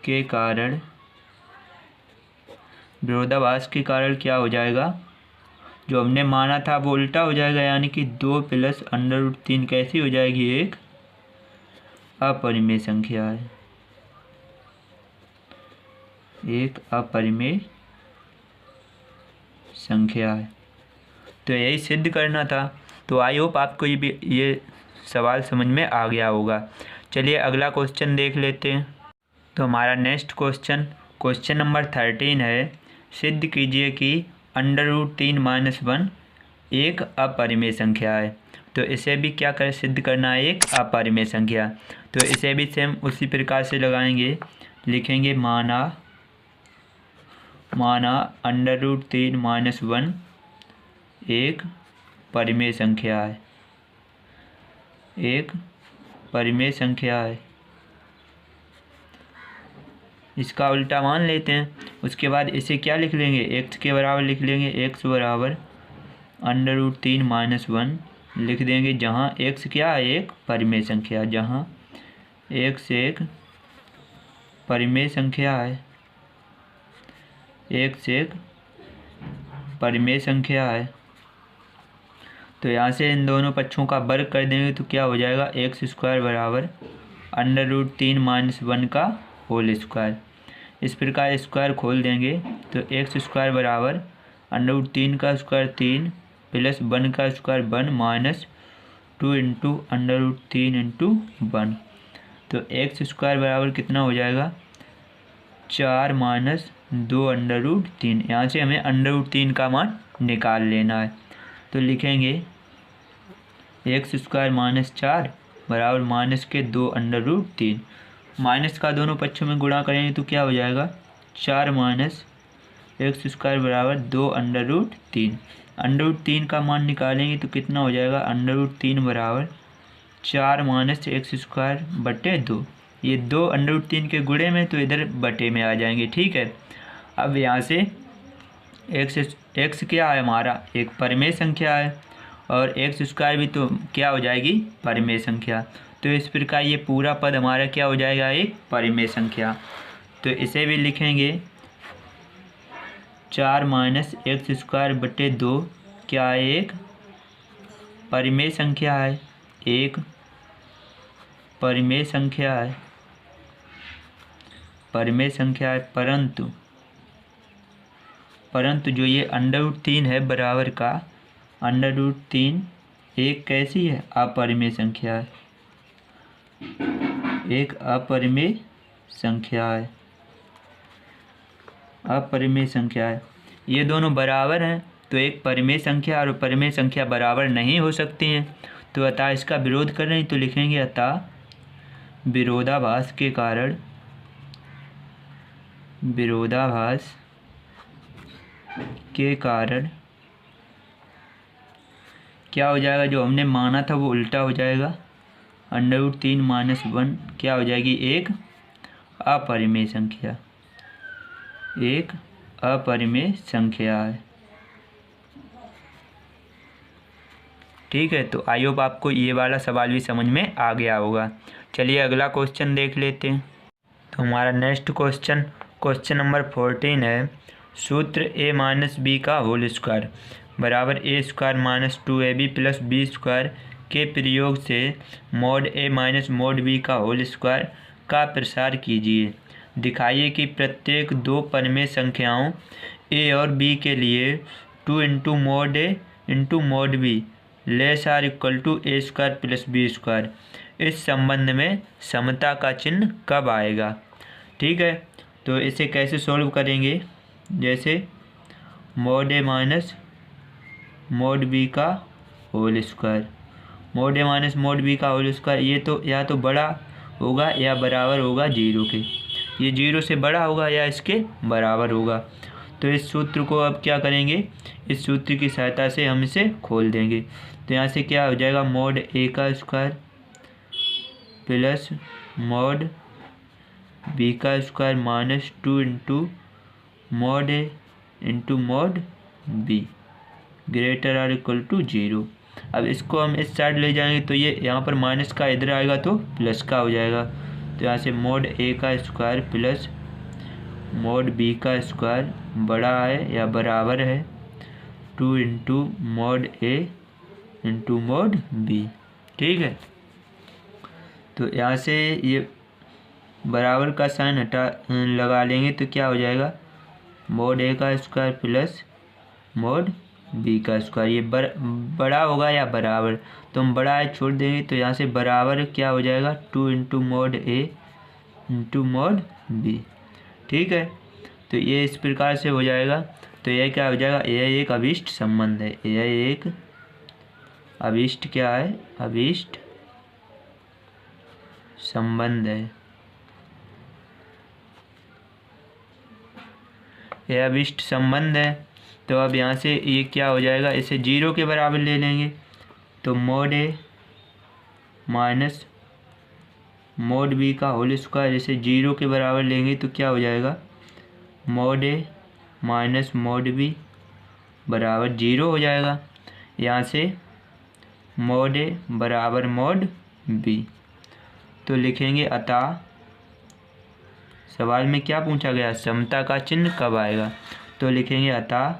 के कारण, विरोधाभास के कारण क्या हो जाएगा, जो हमने माना था वो उल्टा हो जाएगा, यानी कि 2 + √3 कैसी हो जाएगी, एक अपरिमेय संख्या है, एक अपरिमेय संख्या है। तो यही सिद्ध करना था। तो आई होप आपको ये सवाल समझ में आ गया होगा। चलिए अगला क्वेश्चन देख लेते हैं। तो हमारा नेक्स्ट क्वेश्चन नंबर 13 है, सिद्ध कीजिए कि √3 - 1 एक अपरिमेय संख्या है। तो इसे भी क्या कर सिद्ध करना है, एक अपरिमेय संख्या। तो इसे भी सेम उसी प्रकार से लगाएंगे, लिखेंगे माना √3 - 1 एक परिमेय संख्या है, एक परिमेय संख्या है। इसका उल्टा मान लेते हैं। उसके बाद इसे क्या लिख लेंगे, x के बराबर लिख लेंगे, x बराबर √3 - 1 लिख देंगे, जहाँ x क्या है, एक परिमेय संख्या, जहाँ x एक परिमेय संख्या है, x एक परिमेय संख्या है। तो यहाँ से इन दोनों पक्षों का वर्ग कर देंगे तो क्या हो जाएगा, x² बराबर √3 - 1 का होल स्क्वायर। इस प्रकार स्क्वायर खोल देंगे तो x² बराबर √3 का स्क्वायर 3 + 1 का स्क्वायर 1 - 2 × √3 × 1। तो x² बराबर कितना हो जाएगा, 4 - 2 √3। यहाँ से हमें √3 का मान निकाल लेना है। तो लिखेंगे x² - 4 बराबर -2 √3। माइनस का दोनों पक्षों में गुणा करेंगे तो क्या हो जाएगा, 4 - x² बराबर 2 √3। √3 का मान निकालेंगे तो कितना हो जाएगा, √3 बराबर 4 - x² / 2। ये 2 √3 के गुणे में तो इधर बटे में आ जाएंगे। ठीक है, अब यहाँ से x क्या है हमारा, एक परिमेय संख्या है, और x² भी तो क्या हो जाएगी, परिमेय संख्या। तो इस प्रकार ये पूरा पद हमारा क्या हो जाएगा, एक परिमेय संख्या। तो इसे भी लिखेंगे 4 - x² / 2 क्या है, एक परिमेय संख्या है, एक परिमेय संख्या है, परिमेय संख्या है। परंतु जो ये √3 है बराबर का, √3 एक कैसी है, अपरिमेय संख्या है, एक अपरिमेय संख्या है, अपरिमेय संख्या है। ये दोनों बराबर हैं, तो एक परिमेय संख्या और परिमेय संख्या बराबर नहीं हो सकती हैं। तो अतः इसका विरोध कर रहे हैं, तो लिखेंगे अतः विरोधाभास के कारण क्या हो जाएगा, जो हमने माना था वो उल्टा हो जाएगा। √3 - 1 क्या हो जाएगी, एक अपरिमेय संख्या है। ठीक है, तो आई होप आपको ये वाला सवाल भी समझ में आ गया होगा। चलिए अगला क्वेश्चन देख लेते हैं। तो हमारा नेक्स्ट क्वेश्चन नंबर 14 है। सूत्र a - b का होल स्क्वायर बराबर a² - 2ab + b² के प्रयोग से mod a - mod b का होल स्क्वायर का प्रसार कीजिए। दिखाइए कि प्रत्येक दो परिमेय संख्याओं a और b के लिए 2 × mod a × mod b ≤ a² + b²। इस संबंध में समता का चिन्ह कब आएगा। ठीक है, तो इसे कैसे सॉल्व करेंगे, जैसे mod a - mod b का whole square, mod a - mod b का होल स्क्वायर, ये तो या तो बड़ा होगा या बराबर होगा 0 के। ये 0 से बड़ा होगा या इसके बराबर होगा। तो इस सूत्र को अब क्या करेंगे, इस सूत्र की सहायता से हम इसे खोल देंगे। तो यहाँ से क्या हो जाएगा, mod a² + mod b² - 2 × mod a × mod b ≥ 0। अब इसको हम इस साइड ले जाएंगे तो ये यहाँ पर माइनस का इधर आएगा तो प्लस का हो जाएगा। तो यहाँ से mod a² + mod b² बड़ा है या बराबर है 2 × mod a × mod b। ठीक है, तो यहाँ से ये बराबर का साइन लगा लेंगे तो क्या हो जाएगा, mod a² + mod b²। ये बड़ा होगा या बराबर, तो हम बड़ा है छोड़ देंगे तो यहाँ से बराबर क्या हो जाएगा 2 × mod a × mod b। ठीक है, तो ये इस प्रकार से हो जाएगा। तो यह क्या हो जाएगा, यह एक अभिष्ट संबंध है। यह एक अभिष्ट क्या है, अभिष्ट संबंध है। यह अभिष्ट संबंध है। तो अब यहाँ से ये क्या हो जाएगा, इसे 0 के बराबर ले लेंगे। तो mod a - mod b का होल स्क्वायर इसे 0 के बराबर लेंगे तो क्या हो जाएगा, mod a - mod b बराबर 0 हो जाएगा। यहाँ से mod a बराबर mod b। तो लिखेंगे अतः, सवाल में क्या पूछा गया, समता का चिन्ह कब आएगा। तो लिखेंगे अतः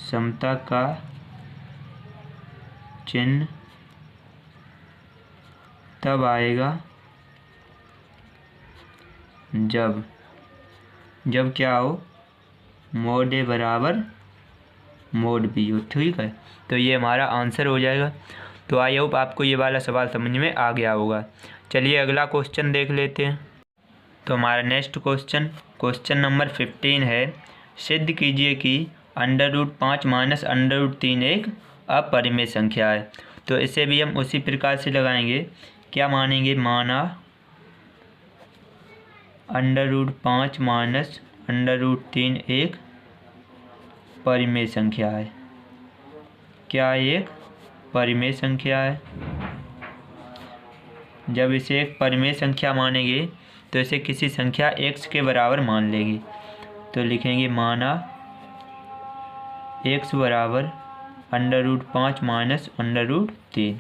समता का चिन्ह तब आएगा जब क्या हो, mod a बराबर mod b हो। ठीक है, तो ये हमारा आंसर हो जाएगा। तो आई होप आपको ये वाला सवाल समझ में आ गया होगा। चलिए अगला क्वेश्चन देख लेते हैं। तो हमारा नेक्स्ट क्वेश्चन नंबर 15 है। सिद्ध कीजिए कि √5 - √3 एक अपरिमेय संख्या है। तो इसे भी हम उसी प्रकार से लगाएंगे। क्या मानेंगे, माना √5 - √3 एक परिमेय संख्या है। क्या एक परिमेय संख्या है। जब इसे एक परिमेय संख्या मानेंगे तो इसे किसी संख्या x के बराबर मान लेंगे। तो लिखेंगे माना x बराबर √5 - √3,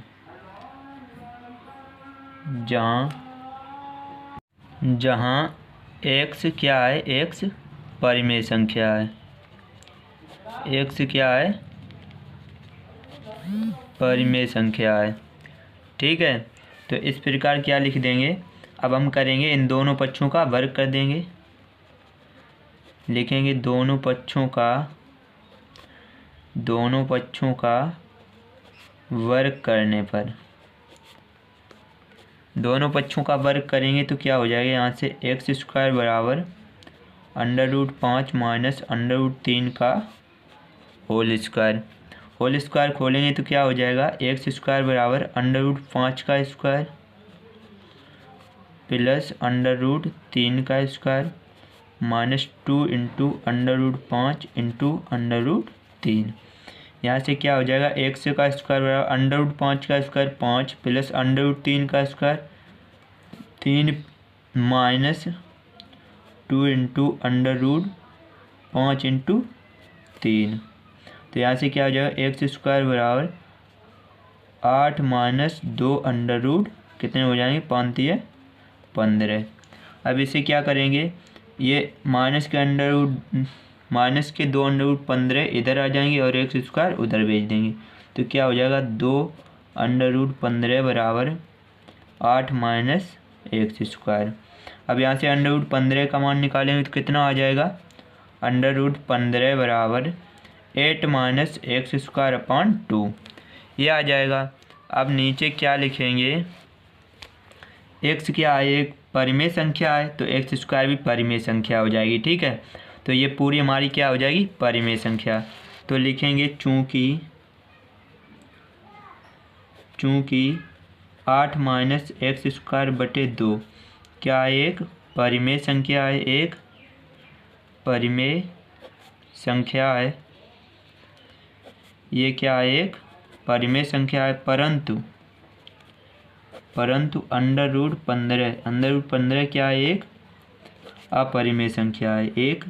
जहाँ x क्या है, x परिमेय संख्या है। x क्या है, परिमेय संख्या है। ठीक है, तो इस प्रकार क्या लिख देंगे। अब हम करेंगे, इन दोनों पक्षों का वर्ग कर देंगे। लिखेंगे दोनों पक्षों का वर्ग करने पर, दोनों पक्षों का वर्ग करेंगे तो क्या हो जाएगा, यहाँ से x² बराबर √5 - √3 का होल स्क्वायर। होल स्क्वायर खोलेंगे तो क्या हो जाएगा, एक्स स्क्वायर बराबर अंडर रूट 5 का स्क्वायर प्लस अंडर रूट 3 का square -2 into under root 5 into under root 3। यहाँ से क्या हो जाएगा, एक्स का स्क्वायर बराबर अंडर रूट 5 का स्क्वायर 5 प्लस अंडर रूट 3 का square 3 -2 into under root 5 into 3। तो यहाँ से क्या हो जाएगा, एक्स स्क्वायर बराबर 8 - 2 अंडर रूट कितने हो जाएंगे, 5 15। अब इसे क्या करेंगे, ये माइनस के अंडर रूट माइनस के 2 अंडर रूट 15 इधर आ जाएंगे और एक्स स्क्वायर उधर भेज देंगे। तो क्या हो जाएगा, 2 अंडर रूट 15 बराबर 8 - एक्स स्क्वायर। अब यहाँ से अंडर रूट 15 का मान निकालेंगे तो कितना आ जाएगा, अंडर रूट 15 बराबर 8 - एक्स स्क्वायर अपॉन 2 ये आ जाएगा। अब नीचे क्या लिखेंगे, एक्स क्या है, एक परिमेय संख्या है तो एक्स स्क्वायर भी परिमेय संख्या हो जाएगी। ठीक है, तो ये पूरी हमारी क्या हो जाएगी, परिमेय संख्या। तो लिखेंगे चूँकि 8 - एक्स स्क्वायर बटे 2 क्या है, एक परिमेय संख्या है, एक परिमेय संख्या है। ये क्या है, एक परिमेय संख्या है, परंतु अंडर रूट 15 क्या है, एक अपरिमेय संख्या है, एक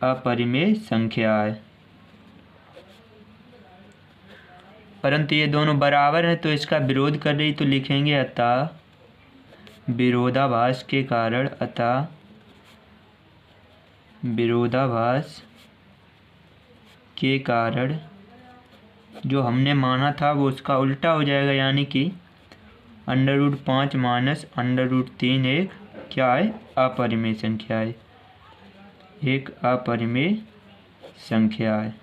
अपरिमेय संख्या है। परंतु ये दोनों बराबर है तो इसका विरोध कर रही, तो लिखेंगे अतः विरोधाभास के कारण जो हमने माना था वो उसका उल्टा हो जाएगा, यानी कि under root 5 minus under root 3 एक क्या है, अपरिमेय संख्या है, एक अपरिमेय संख्या है।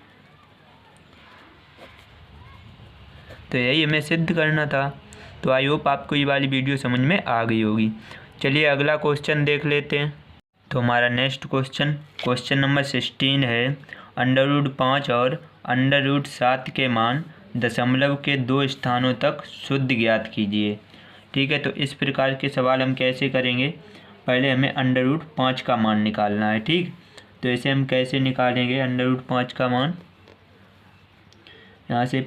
तो यही हमें सिद्ध करना था। तो आई होप आपको ये वाली वीडियो समझ में आ गई होगी। चलिए अगला क्वेश्चन देख लेते हैं। तो हमारा नेक्स्ट क्वेश्चन नंबर 16 है, अंडर रूट 5 और अंडर रूट 7 के मान दशमलव के 2 स्थानों तक शुद्ध ज्ञात कीजिए। ठीक है, तो इस प्रकार के सवाल हम कैसे करेंगे, पहले हमें अंडर रूट 5 का मान निकालना है। ठीक, तो इसे हम कैसे निकालेंगे, अंडर रूट 5 का मान, यहाँ से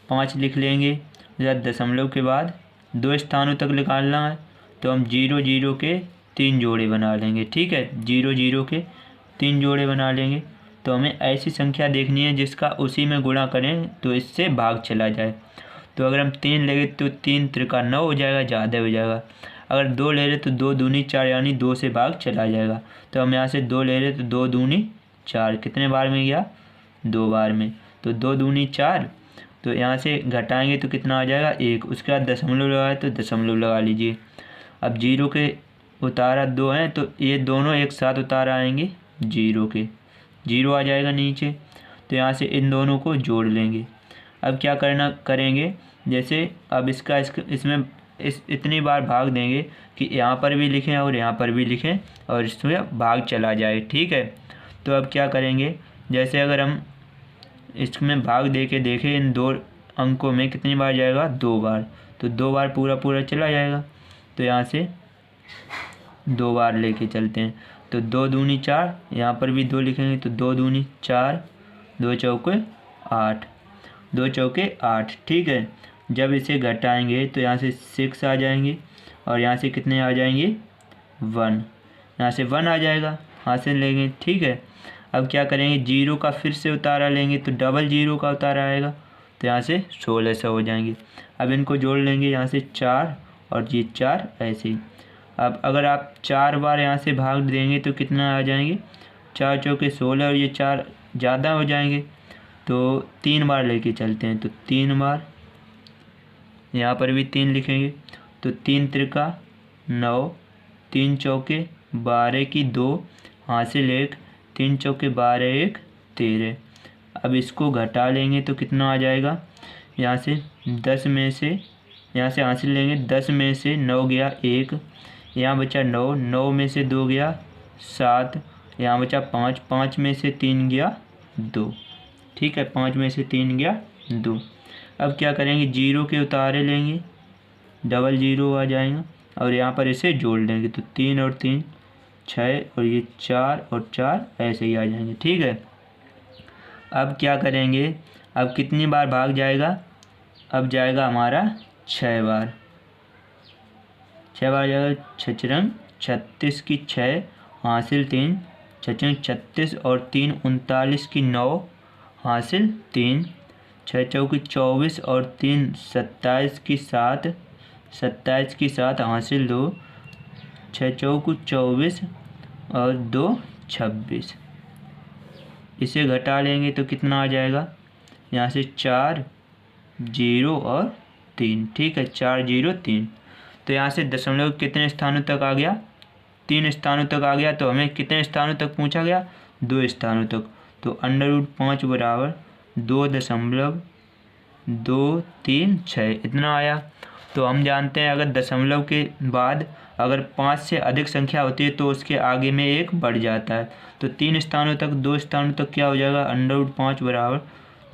5 लिख लेंगे, दशमलव के बाद 2 स्थानों तक निकालना है तो हम 0 0 के 3 जोड़े बना लेंगे। ठीक है, 0 0 के 3 जोड़े बना लेंगे। तो हमें ऐसी संख्या देखनी है जिसका उसी में गुणा करें तो इससे भाग चला जाए। तो अगर हम 3 लेंगे तो 3 त्रिका 9 हो जाएगा, ज़्यादा हो जाएगा। अगर 2 ले रहे तो 2 दूनी 4 यानी 2 से भाग चला जाएगा। तो हम यहाँ से 2 ले रहे तो 2 दूनी 4 कितने बार में गया, 2 बार में। तो 2 दूनी 4, तो यहाँ से घटाएंगे तो कितना आ जाएगा 1। उसके बाद दशमलव लगाए तो दशमलव लगा लीजिए। अब 0 के उतारा 2 हैं तो ये दोनों एक साथ उतारा आएंगे 0 के, 0 आ जाएगा नीचे। तो यहाँ से इन दोनों को जोड़ लेंगे। अब क्या करेंगे, जैसे अब इसमें इतनी बार भाग देंगे कि यहाँ पर भी लिखें और यहाँ पर भी लिखें और इसमें भाग चला जाए। ठीक है, तो अब क्या करेंगे, जैसे अगर हम इसमें भाग दे के देखें इन 2 अंकों में कितनी बार जाएगा, 2 बार। तो 2 बार पूरा चला जाएगा। तो यहाँ से 2 बार लेके चलते हैं। तो 2 दूनी 4, यहाँ पर भी 2 लिखेंगे तो 2 दूनी 4, 2 चौके 8, 2 चौके 8। ठीक है, जब इसे घटाएंगे तो यहाँ से 6 आ जाएंगे और यहाँ से कितने आ जाएंगे 1, यहाँ से 1 आ जाएगा, यहाँ से लेंगे। ठीक है, अब क्या करेंगे, 0 का फिर से उतारा लेंगे तो डबल 0 का उतारा आएगा, तो यहाँ से 1600 हो जाएंगे। अब इनको जोड़ लेंगे, यहाँ से 4 और ये 4 ऐसे ही। अब अगर आप 4 बार यहाँ से भाग देंगे तो कितना आ जाएंगे, 4 चौके 16 और ये 4 ज़्यादा हो जाएंगे। तो 3 बार लेके चलते हैं, तो 3 बार, यहाँ पर भी 3 लिखेंगे तो 3 त्रिका 9, 3 चौके 12 की 2, हासिल 1, 3 चौके 12 1 13। अब इसको घटा लेंगे तो कितना आ जाएगा, यहाँ से 10 में से यहाँ से हासिल लेंगे, 10 में से 9 गया 1, यहाँ बचा 9, 9 में से 2 गया 7 यहाँ बचा 5, 5 में से 3 गया 2, ठीक है, 5 में से 3 गया 2। अब क्या करेंगे, जीरो के उतारे लेंगे, डबल जीरो आ जाएगा और यहाँ पर इसे जोड़ लेंगे तो 3 और 3 6 और ये 4 और 4 ऐसे ही आ जाएंगे, ठीक है। अब क्या करेंगे, अब कितनी बार भाग जाएगा, अब जाएगा हमारा 6 बार, 6 बार जाएगा। 6 36 की 6 हासिल 3, 6 36 और 3 39 की 9 हासिल 3, 6 चौकी 24 और 3 27 की 7, 27 की 7 हासिल 2, 6 चौकी 24 और 2 26। इसे घटा लेंगे तो कितना आ जाएगा, यहाँ से 4 0 और 3, ठीक है, 4 0 3। तो यहाँ से दशमलव कितने स्थानों तक आ गया, 3 स्थानों तक आ गया। तो हमें कितने स्थानों तक पूछा गया, 2 स्थानों तक। तो √5 बराबर 2.236 इतना आया। तो हम जानते हैं अगर दशमलव के बाद अगर 5 से अधिक संख्या होती है तो उसके आगे में 1 बढ़ जाता है। तो 3 स्थानों तक, 2 स्थानों तक क्या हो जाएगा, √5 बराबर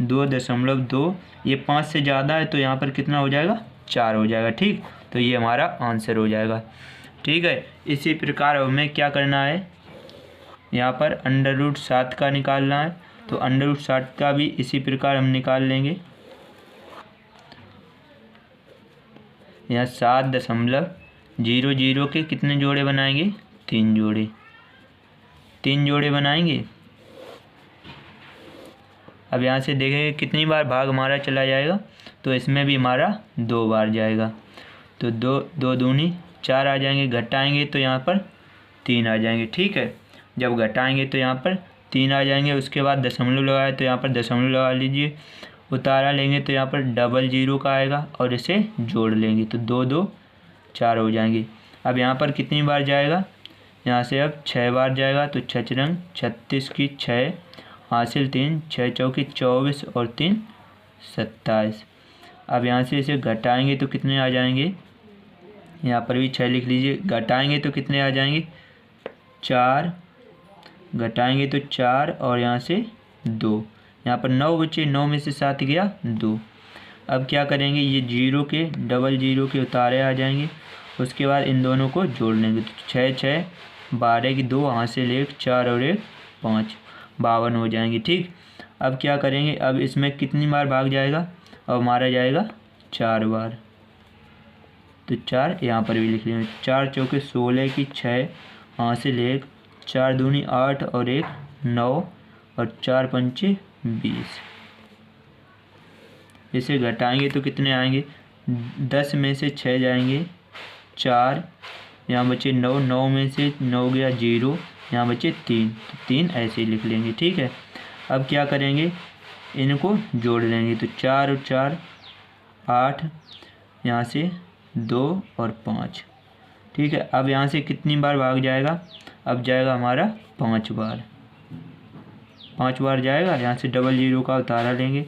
2.2। ये 5 से ज़्यादा है तो यहाँ पर कितना हो जाएगा, 4 हो जाएगा, ठीक। तो ये हमारा आंसर हो जाएगा, ठीक है। इसी प्रकार हमें क्या करना है, यहाँ पर √7 का निकालना है। तो √7 का भी इसी प्रकार हम निकाल लेंगे। यहाँ 7.00 के कितने जोड़े बनाएंगे, 3 जोड़े, 3 जोड़े बनाएंगे। अब यहाँ से देखेंगे कितनी बार भाग हमारा चला जाएगा, तो इसमें भी हमारा 2 बार जाएगा। तो 2 दूनी 4 आ जाएंगे, घटाएंगे तो यहाँ पर 3 आ जाएंगे, ठीक है। जब घटाएंगे तो यहाँ पर 3 आ जाएंगे, उसके बाद दशमलव लगाए तो यहाँ पर दशमलव लगा लीजिए, उतारा लेंगे तो यहाँ पर 00 का आएगा और इसे जोड़ लेंगे तो 2 2 4 हो जाएंगे। अब यहाँ पर कितनी बार जाएगा, यहाँ से अब 6 बार जाएगा। तो 6 36 की 6 हासिल 3, 6 चौकी 24 और 3 27। अब यहाँ से इसे घटाएंगे तो कितने आ जाएंगे, यहाँ पर भी 6 लिख लीजिए, घटाएंगे तो कितने आ जाएंगे, 4, घटाएंगे तो 4 और यहाँ से 2, यहाँ पर 9 बचे, 9 में से 7 गया 2। अब क्या करेंगे, ये 0 के 00 के उतारे आ जाएंगे, उसके बाद इन दोनों को जोड़ लेंगे तो 6 6 12 की 2 हासिल 1, 4 और 1 5, 52 हो जाएंगे, ठीक। अब क्या करेंगे, अब इसमें कितनी बार भाग जाएगा, अब हमारा जाएगा 4 बार। तो 4 यहाँ पर भी लिख लेंगे, 4 चौके 16 की 6 हासिल 1, 4 दूनी 8 और 1 9 और 4 पंचे 20। इसे घटाएंगे तो कितने आएंगे, 10 में से 6 जाएंगे 4, यहाँ बचे 9, 9 में से 9 गया 0, यहाँ बचे 3, तो 3 ऐसे ही लिख लेंगे, ठीक है। अब क्या करेंगे, इनको जोड़ लेंगे तो 4 और 4 8, यहाँ से 2 और 5, ठीक है। अब यहाँ से कितनी बार भाग जाएगा, अब जाएगा हमारा 5 बार, 5 बार जाएगा। यहाँ से 00 का उतारा लेंगे,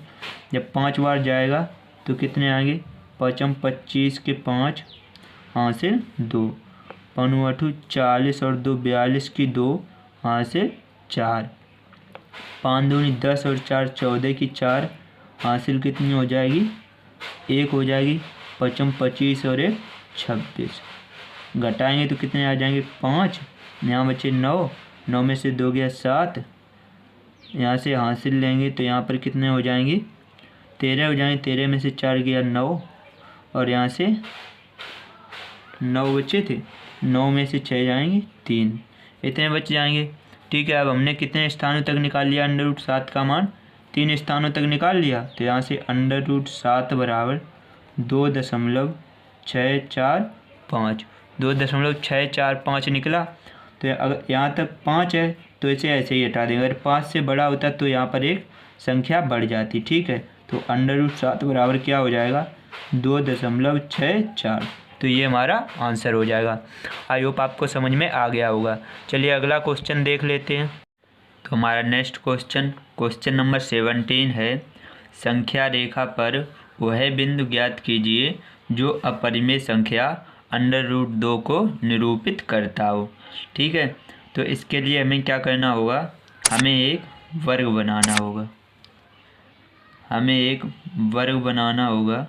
जब 5 बार जाएगा तो कितने आएंगे, 5 25 के 5 हासिल 2, 5 8 40 और 2 42 की 2 हासिल 4, 5 दूनी 10 और 4 14 की 4 हासिल कितनी हो जाएगी, 1 हो जाएगी। 5 25 और 1 26, घटाएंगे तो कितने आ जाएंगे, 5, यहाँ बचे 9, 9 में से 2 गया 7, यहाँ से हासिल लेंगे तो यहाँ पर कितने हो जाएंगे, 13 हो जाएंगे। 13 में से 4 गया 9 और यहाँ से 9 बचे थे, 9 में से 6 जाएंगे 3, इतने बच जाएंगे, ठीक है। अब हमने कितने स्थानों तक निकाल लिया, √7 का मान 3 स्थानों तक निकाल लिया। तो यहाँ से √7 बराबर 2.645, 2.645 निकला। तो अगर यहाँ तक 5 है तो इसे ऐसे ही हटा देंगे, अगर 5 से बड़ा होता तो यहाँ पर एक संख्या बढ़ जाती, ठीक है। तो √7 बराबर क्या हो जाएगा, 2.64। तो ये हमारा आंसर हो जाएगा। आई होप आपको समझ में आ गया होगा। चलिए अगला क्वेश्चन देख लेते हैं। तो हमारा नेक्स्ट क्वेश्चन नंबर 17 है, संख्या रेखा पर वह बिंदु ज्ञात कीजिए जो अपरिमेय संख्या √2 को निरूपित करता हो, ठीक है। तो इसके लिए हमें क्या करना होगा, हमें एक वर्ग बनाना होगा, हमें एक वर्ग बनाना होगा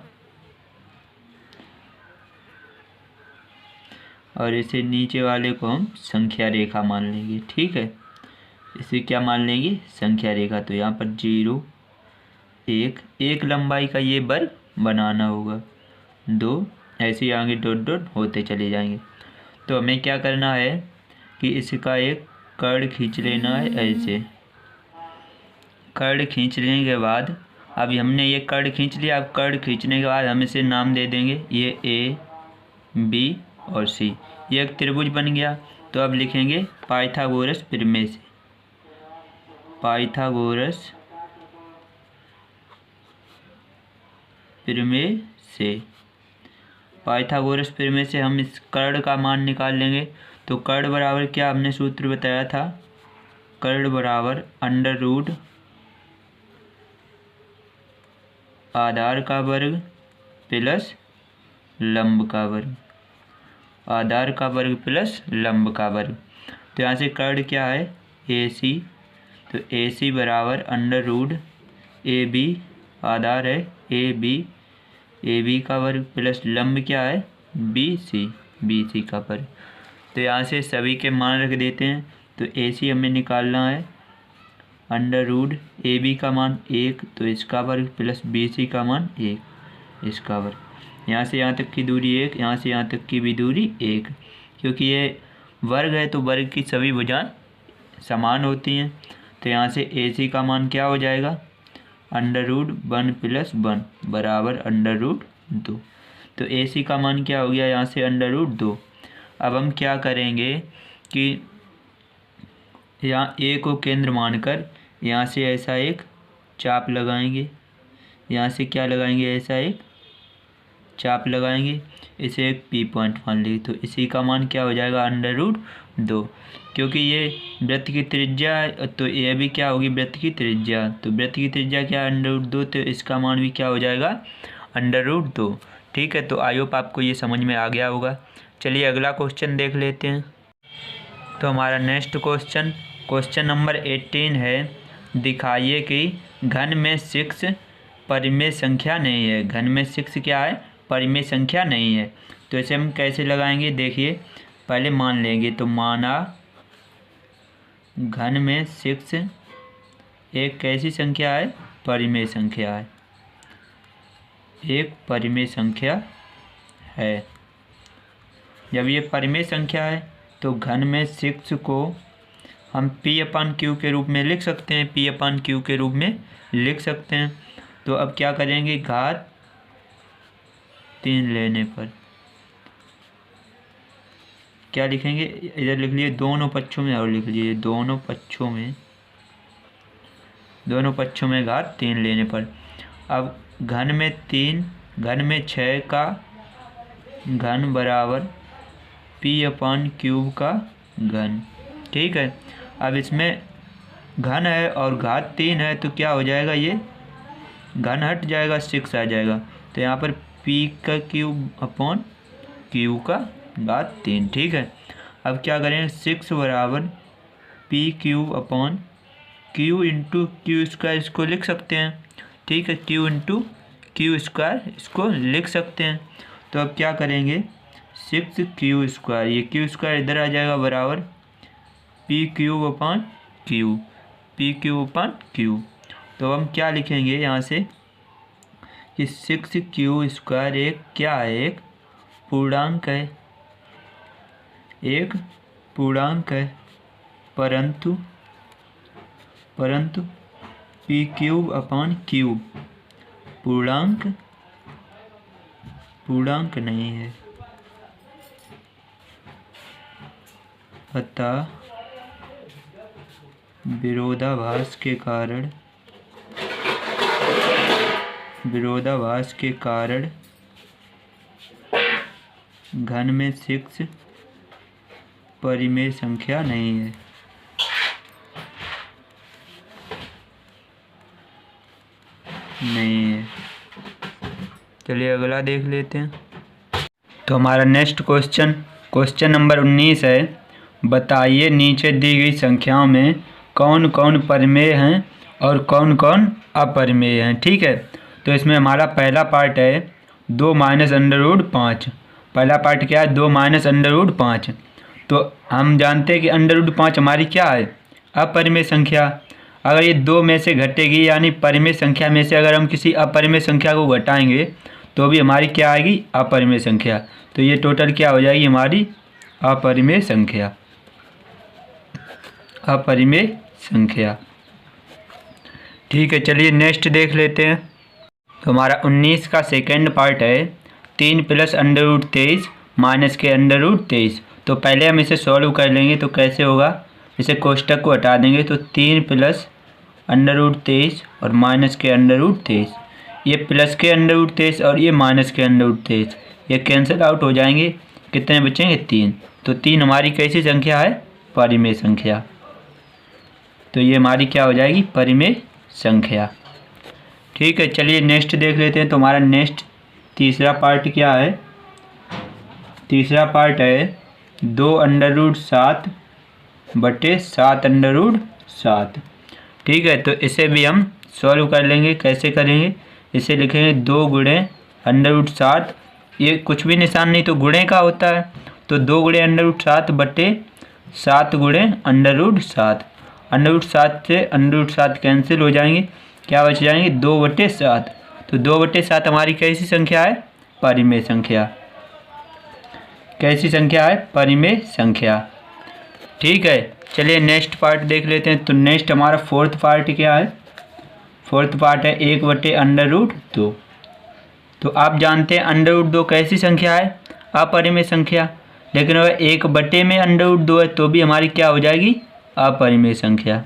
और इसे नीचे वाले को हम संख्या रेखा मान लेंगे। ठीक है, इसे क्या मान लेंगे, संख्या रेखा। तो यहाँ पर 0 1 1 लंबाई का ये वर्ग बनाना होगा, 2 ऐसे ही आगे डॉट डॉट होते चले जाएंगे। तो हमें क्या करना है कि इसका एक कर्ड खींच लेना है, ऐसे कर्ड खींच लेने के बाद, अभी हमने ये कर्ड खींच लिया। अब कर्ड खींचने के बाद हम इसे नाम दे देंगे, ये ए बी और सी, ये एक त्रिभुज बन गया। तो अब लिखेंगे पाइथागोरस प्रमेय से, पाइथागोरस प्रमेय से, पाइथागोरस प्रमेय से हम इस कर्ड का मान निकाल लेंगे। तो कर्ड बराबर क्या हमने सूत्र बताया था, कर्ड बराबर अंडर रूट आधार का वर्ग प्लस लंब का वर्ग, आधार का वर्ग प्लस लंब का वर्ग। तो यहाँ से कर्ड क्या है, ए सी, तो ए सी बराबर अंडर रूट ए बी, आधार है ए बी का वर्ग प्लस लंब क्या है बी सी का वर्ग। तो यहाँ से सभी के मान रख देते हैं। तो ए सी हमें निकालना है, अंडर रूट ए बी का मान 1, तो इसका वर्ग प्लस बी सी का मान 1, इसका वर्ग। यहाँ से यहाँ तक की दूरी 1, यहाँ से यहाँ तक की भी दूरी 1, क्योंकि ये वर्ग है तो वर्ग की सभी भुजाएं समान होती हैं। तो यहाँ से ए सी का मान क्या हो जाएगा, अंडर रूट 1 प्लस 1 बराबर अंडर रूट 2। तो ए सी का मान क्या हो गया, यहाँ से अंडर रूट 2। अब हम क्या करेंगे कि यहाँ ए को केंद्र मानकर यहाँ से ऐसा एक चाप लगाएंगे, यहाँ से क्या लगाएंगे, ऐसा एक चाप लगाएंगे, इसे एक पी पॉइंट मान लेंगे। तो इसी का मान क्या हो जाएगा, अंडर रूट 2। क्योंकि ये वृत्त की त्रिज्या है तो ये भी क्या होगी, वृत्त की त्रिज्या। तो वृत्त की त्रिज्या क्या है, अंडर रूट 2, तो इसका मान भी क्या हो जाएगा, अंडर रूट 2। ठीक है, तो आई होप आपको ये समझ में आ गया होगा। चलिए अगला क्वेश्चन देख लेते हैं। तो हमारा नेक्स्ट क्वेश्चन नंबर 18 है, दिखाइए कि घन में 6 परिमेय संख्या नहीं है। घन में 6 क्या है, परिमेय संख्या नहीं है। तो इसे हम कैसे लगाएंगे, देखिए पहले मान लेंगे। तो माना घन में 6 एक कैसी संख्या है, परिमेय संख्या है, एक परिमेय संख्या है। जब ये परिमेय संख्या है तो घन में 6 को हम P/Q के रूप में लिख सकते हैं, P/Q के रूप में लिख सकते हैं। तो अब क्या करेंगे, घात 3 लेने पर क्या लिखेंगे, इधर लिख लिए दोनों पक्षों में, और लिख लिए दोनों पक्षों में घात 3 लेने पर। अब घन में 3, घन में 6 का घन बराबर P/Q का घन। ठीक है, अब इसमें घन है और घात 3 है तो क्या हो जाएगा, ये घन हट जाएगा, 6 आ जाएगा। तो यहाँ पर P/Q का घात 3। ठीक है, अब क्या करें, 6 बराबर PQ/Q इंटू क्यू स्क्वायर इसको लिख सकते हैं। ठीक है, Q इंटू क्यू स्क्वायर इसको लिख सकते हैं। तो अब क्या करेंगे, 6Q स्क्वायर, ये Q स्क्वायर इधर आ जाएगा बराबर PQ/Q। तो हम क्या लिखेंगे यहाँ से कि 6Q स्क्वायर एक क्या है, एक पूर्णांक है, एक पूर्णांक है, परंतु PQ/Q पूर्णांक नहीं है। अतः विरोधाभास के कारण घन में 6 परिमेय संख्या नहीं है। चलिए अगला देख लेते हैं। तो हमारा नेक्स्ट क्वेश्चन नंबर 19 है, बताइए नीचे दी गई संख्याओं में कौन कौन परिमेय हैं और कौन कौन अपरिमेय हैं। ठीक है, तो इसमें हमारा पहला पार्ट है 2 माइनस अंडर रूट 5। पहला पार्ट क्या है? 2 माइनस अंडर रूट 5। तो हम जानते हैं कि अंडर रूट 5 हमारी क्या है? अपरिमेय संख्या। अगर ये 2 में से घटेगी यानी परिमेय संख्या में से अगर हम किसी अपरिमेय संख्या को घटाएंगे तो भी हमारी क्या आएगी? अपरिमेय संख्या। तो ये टोटल क्या हो जाएगी? हमारी अपरिमेय संख्या। अपरिमेय संख्या। ठीक है, चलिए नेक्स्ट देख लेते हैं। तो हमारा 19 का सेकेंड पार्ट है 3 प्लस अंडर रूट 23 माइनस के अंडर रूट 23। तो पहले हम इसे सॉल्व कर लेंगे तो कैसे होगा? इसे कोष्टक को हटा देंगे तो 3 प्लस अंडर रूट 23 और माइनस के अंडर रूट 23। ये प्लस के अंडर रूट 23 और ये माइनस के अंडर रूट 23 ये कैंसिल आउट हो जाएंगे। कितने बचेंगे? 3। तो 3 हमारी कैसी संख्या है? परिमेय संख्या। तो ये हमारी क्या हो जाएगी? परिमेय संख्या। ठीक है, चलिए नेक्स्ट देख लेते हैं। तो हमारा नेक्स्ट तीसरा पार्ट क्या है? तीसरा पार्ट है 2 अंडर रूट 7 बटे 7 अंडर रूट 7। ठीक है, तो इसे भी हम सॉल्व कर लेंगे। कैसे करेंगे? इसे लिखेंगे 2 गुणे अंडर रूट 7। ये कुछ भी निशान नहीं तो गुणे का होता है। तो 2 गुणे अंडर रूट 7 बटे 7 गुणे अंडर रूट 7। अंडर रूट 7 से अंडर रूट 7 कैंसिल हो जाएंगे। क्या बच जाएंगे? 2 बटे 7। तो 2 बटे 7 हमारी कैसी संख्या है? परिमेय संख्या। कैसी संख्या है? परिमेय संख्या। ठीक है, चलिए नेक्स्ट पार्ट देख लेते हैं। तो नेक्स्ट हमारा फोर्थ पार्ट क्या है? फोर्थ पार्ट है 1 बटे अंडर रूट 2। तो आप जानते हैं अंडर रूट 2 कैसी संख्या है? अपरिमेय संख्या। लेकिन अगर 1 बटे में अंडर रूट 2 है तो भी हमारी क्या हो जाएगी? अपरिमेय संख्या।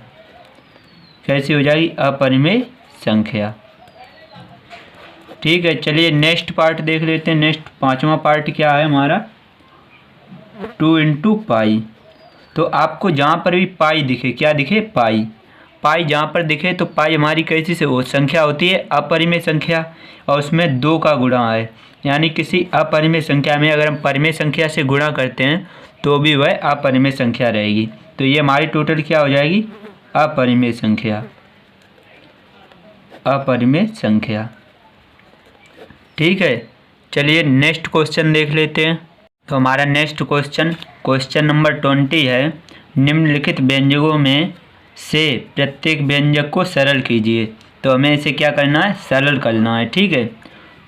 कैसी हो जाएगी? अपरिमेय संख्या। ठीक है, चलिए नेक्स्ट पार्ट देख लेते हैं। नेक्स्ट पांचवा पार्ट क्या है हमारा? 2 इंटू पाई। तो आपको जहाँ पर भी पाई दिखे, क्या दिखे? पाई। पाई जहाँ पर दिखे तो पाई हमारी कैसी से वो संख्या होती है? अपरिमेय संख्या। और उसमें 2 का गुणा है, यानी किसी अपरिमेय संख्या में अगर हम परिमेय संख्या से गुणा करते हैं तो भी वह अपरिमेय संख्या रहेगी। तो ये हमारी टोटल क्या हो जाएगी? अपरिमेय संख्या। अपरिमेय संख्या। ठीक है, चलिए नेक्स्ट क्वेश्चन देख लेते हैं। तो हमारा नेक्स्ट क्वेश्चन नंबर 20 है निम्नलिखित व्यंजकों में से प्रत्येक व्यंजक को सरल कीजिए। तो हमें इसे क्या करना है? सरल करना है। ठीक है,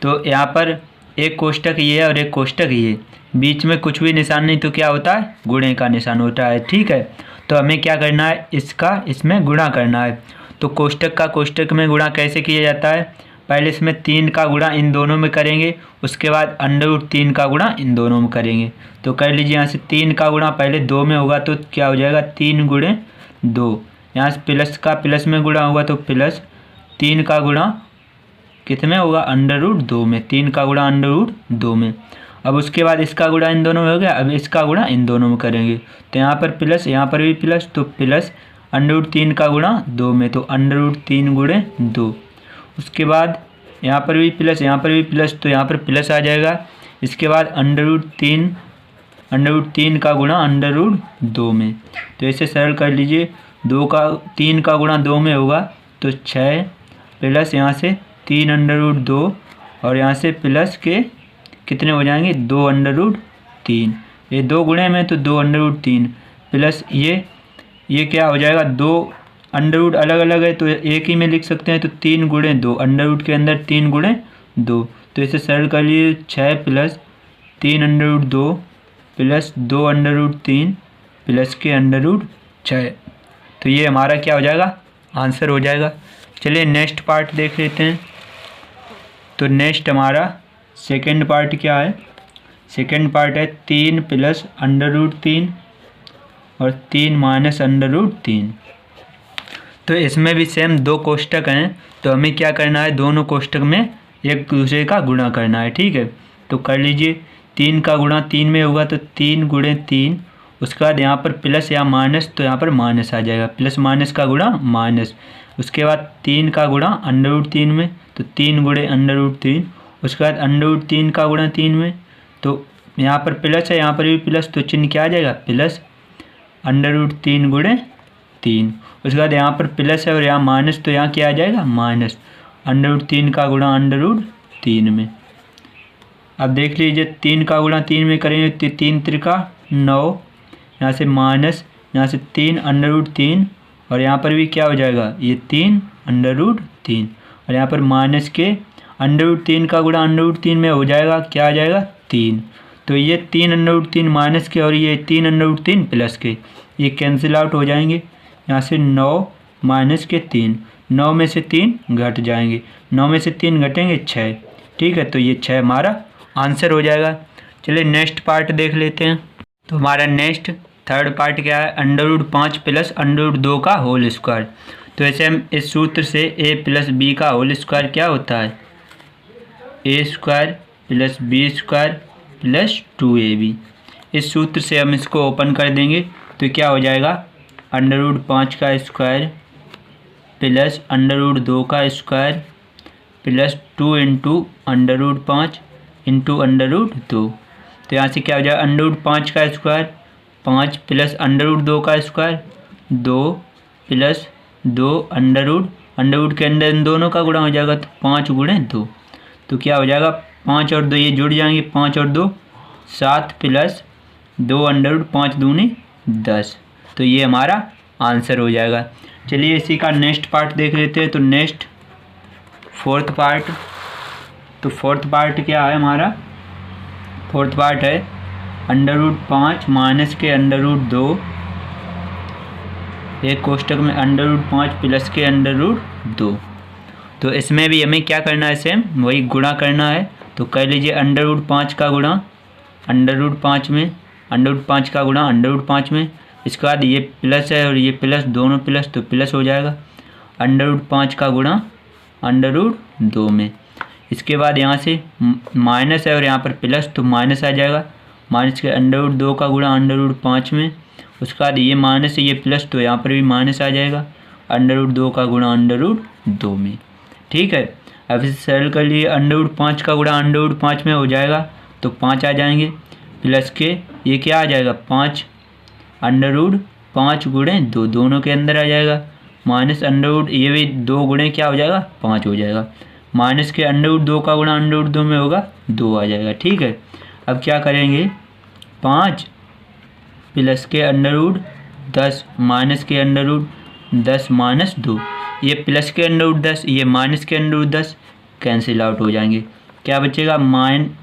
तो यहाँ पर एक कोष्टक ये है और एक कोष्टक ये, बीच में कुछ भी निशान नहीं तो क्या होता है? गुणे का निशान होता है। ठीक है, तो हमें क्या करना है? इसका इसमें गुणा करना है। तो कोष्टक का कोष्टक में गुणा कैसे किया जाता है? पहले इसमें 3 का गुणा इन दोनों में करेंगे, उसके बाद अंडर रूट 3 का गुणा इन दोनों में करेंगे। तो कर लीजिए, यहाँ से 3 का गुणा पहले 2 में होगा तो क्या हो जाएगा? 3 गुणे 2। यहाँ से प्लस का प्लस में गुणा होगा तो प्लस 3 का गुणा कितने होगा? अंडर रूट 2 में। 3 का गुणा अंडर रूट 2 में। अब उसके बाद इसका गुणा इन दोनों में हो गया, अब इसका गुणा इन दोनों में करेंगे। तो यहाँ पर प्लस, यहाँ पर भी प्लस, तो प्लस अंडर रूट 3 का गुणा 2 में, तो अंडर रूट 3 गुणे 2। उसके बाद यहाँ पर भी प्लस, यहाँ पर भी प्लस, तो यहाँ पर प्लस आ जाएगा। इसके बाद अंडर रूट 3 का गुणा अंडर रूट 2 में। तो इसे सरल कर लीजिए। 3 का गुणा 2 में होगा तो 6 प्लस यहाँ से 3 अंडर रूट 2 और यहाँ से प्लस के कितने हो जाएंगे? 2 अंडर रूट 3। ये 2 गुणे में तो 2 अंडर रूट 3 प्लस ये क्या हो जाएगा? 2 अंडर रूट अलग अलग है तो एक ही में लिख सकते हैं। तो 3 गुणे 2, अंडर रूट के अंदर 3 गुणे 2। तो इसे सरल कर लिए 6 plus 3 under root 2 plus 2 under root 3 plus के अंडर रूट 6। तो ये हमारा क्या हो जाएगा? आंसर हो जाएगा। चलिए नेक्स्ट पार्ट देख लेते हैं। तो नेक्स्ट हमारा सेकेंड पार्ट क्या है? सेकेंड पार्ट है 3 प्लस अंडर रूट 3 और 3 माइनस अंडर रूट 3। तो इसमें भी सेम 2 कोष्टक हैं, तो हमें क्या करना है? दोनों कोष्टक में एक दूसरे का गुणा करना है। ठीक है, तो कर लीजिए। 3 का गुणा 3 में होगा तो 3 गुणे 3, उसके बाद यहाँ पर प्लस या माइनस, तो यहाँ पर माइनस आ जाएगा। प्लस माइनस का गुणा माइनस। उसके बाद 3 का गुणा अंडर रूट 3 में, तो 3 गुणे अंडर रूट 3। उसके बाद अंडर रूट 3 का गुणा 3 में, तो यहाँ पर प्लस है, यहाँ पर भी प्लस, तो चिन्ह क्या आ जाएगा? प्लस। √3 गुणे 3। उसके बाद यहाँ पर प्लस है और यहाँ माइनस, तो यहाँ क्या आ जाएगा माइनस √3 का गुणा √3 में। अब देख लीजिए 3 का गुणा 3 में करेंगे तो 3 त्रिका 9, यहाँ से माइनस, यहाँ से 3 √3 और यहाँ पर भी क्या हो जाएगा ये 3 √3 और यहाँ पर माइनस के √3 का गुणा √3 में हो जाएगा क्या आ जाएगा 3। तो ये 3 √3 माइनस के और ये 3 √3 प्लस के, ये कैंसिल आउट हो जाएंगे। यहाँ से 9 माइनस के 3, 9 में से 3 घट जाएंगे, 9 में से 3 घटेंगे 6। ठीक है, तो ये 6 हमारा आंसर हो जाएगा। चलिए नेक्स्ट पार्ट देख लेते हैं। तो हमारा नेक्स्ट थर्ड पार्ट क्या है, √5 प्लस √2 का होल स्क्वायर। तो ऐसे हम इस सूत्र से a प्लस बी का होल स्क्वायर क्या होता है, a² plus b² plus 2ab। इस सूत्र से हम इसको ओपन कर देंगे तो क्या हो जाएगा, √5 का स्क्वायर प्लस √2 का स्क्वायर प्लस 2 इंटू √5 इंटू √2। तो यहाँ से क्या हो जाएगा, √5 का स्क्वायर 5 प्लस √2 का स्क्वायर 2 प्लस 2 √√ के अंदर इन दोनों का गुणा हो जाएगा तो 5 गुणे 2। तो क्या हो जाएगा 5 और 2 ये जुड़ जाएंगे, 5 और 2 7 प्लस 2 √5 दूनी 10। तो ये हमारा आंसर हो जाएगा। चलिए इसी का नेक्स्ट पार्ट देख लेते हैं। तो नेक्स्ट फोर्थ पार्ट, तो फोर्थ पार्ट क्या है हमारा, फोर्थ पार्ट है √5 माइनस के √2, एक कोष्टक में √5 प्लस के √2। तो इसमें भी हमें क्या करना है, सेम वही गुणा करना है। तो कर लीजिए √5 का गुणा √5 में, √5 का गुणा √5 में। इसके बाद ये प्लस है और ये प्लस, दोनों प्लस तो प्लस हो जाएगा √5 का गुणा √2 में। इसके बाद यहाँ से माइनस है और यहाँ पर प्लस तो माइनस आ जाएगा, माइनस के √2 का गुणा √5 में। उसके बाद ये माइनस है ये प्लस तो यहाँ पर भी माइनस आ जाएगा √2 का गुणा √2 में। ठीक है, अब इसे सरल कर लिए, √5 का गुणा √5 में हो जाएगा तो 5 आ जाएंगे, प्लस के ये क्या आ जाएगा 5 √5 गुणे 2 दोनों के अंदर आ जाएगा, माइनस ये भी 2 गुणे क्या हो जाएगा 5 हो जाएगा, माइनस के √2 का गुणा √2 में होगा 2 आ जाएगा। ठीक है, अब क्या करेंगे 5 प्लस के √10 माइनस के √10 माइनस 2, ये प्लस के √10 ये माइनस के √10 कैंसिल आउट हो जाएंगे, क्या बचेगा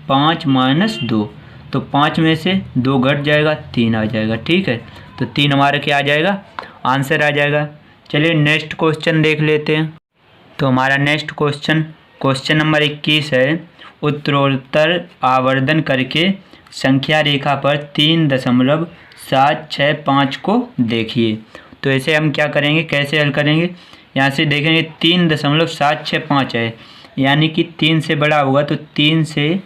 5 माइनस 2, तो 5 में से 2 घट जाएगा 3 आ जाएगा। ठीक है, तो 3 हमारा क्या आ जाएगा आंसर आ जाएगा। चलिए नेक्स्ट क्वेश्चन देख लेते हैं। तो हमारा नेक्स्ट क्वेश्चन नंबर 21 है, उत्तरोत्तर आवर्धन करके संख्या रेखा पर 3.765 को देखिए। तो ऐसे हम क्या करेंगे, कैसे हल करेंगे, यहाँ से देखेंगे 3.765 है, यानी कि 3 से बड़ा होगा तो 3 से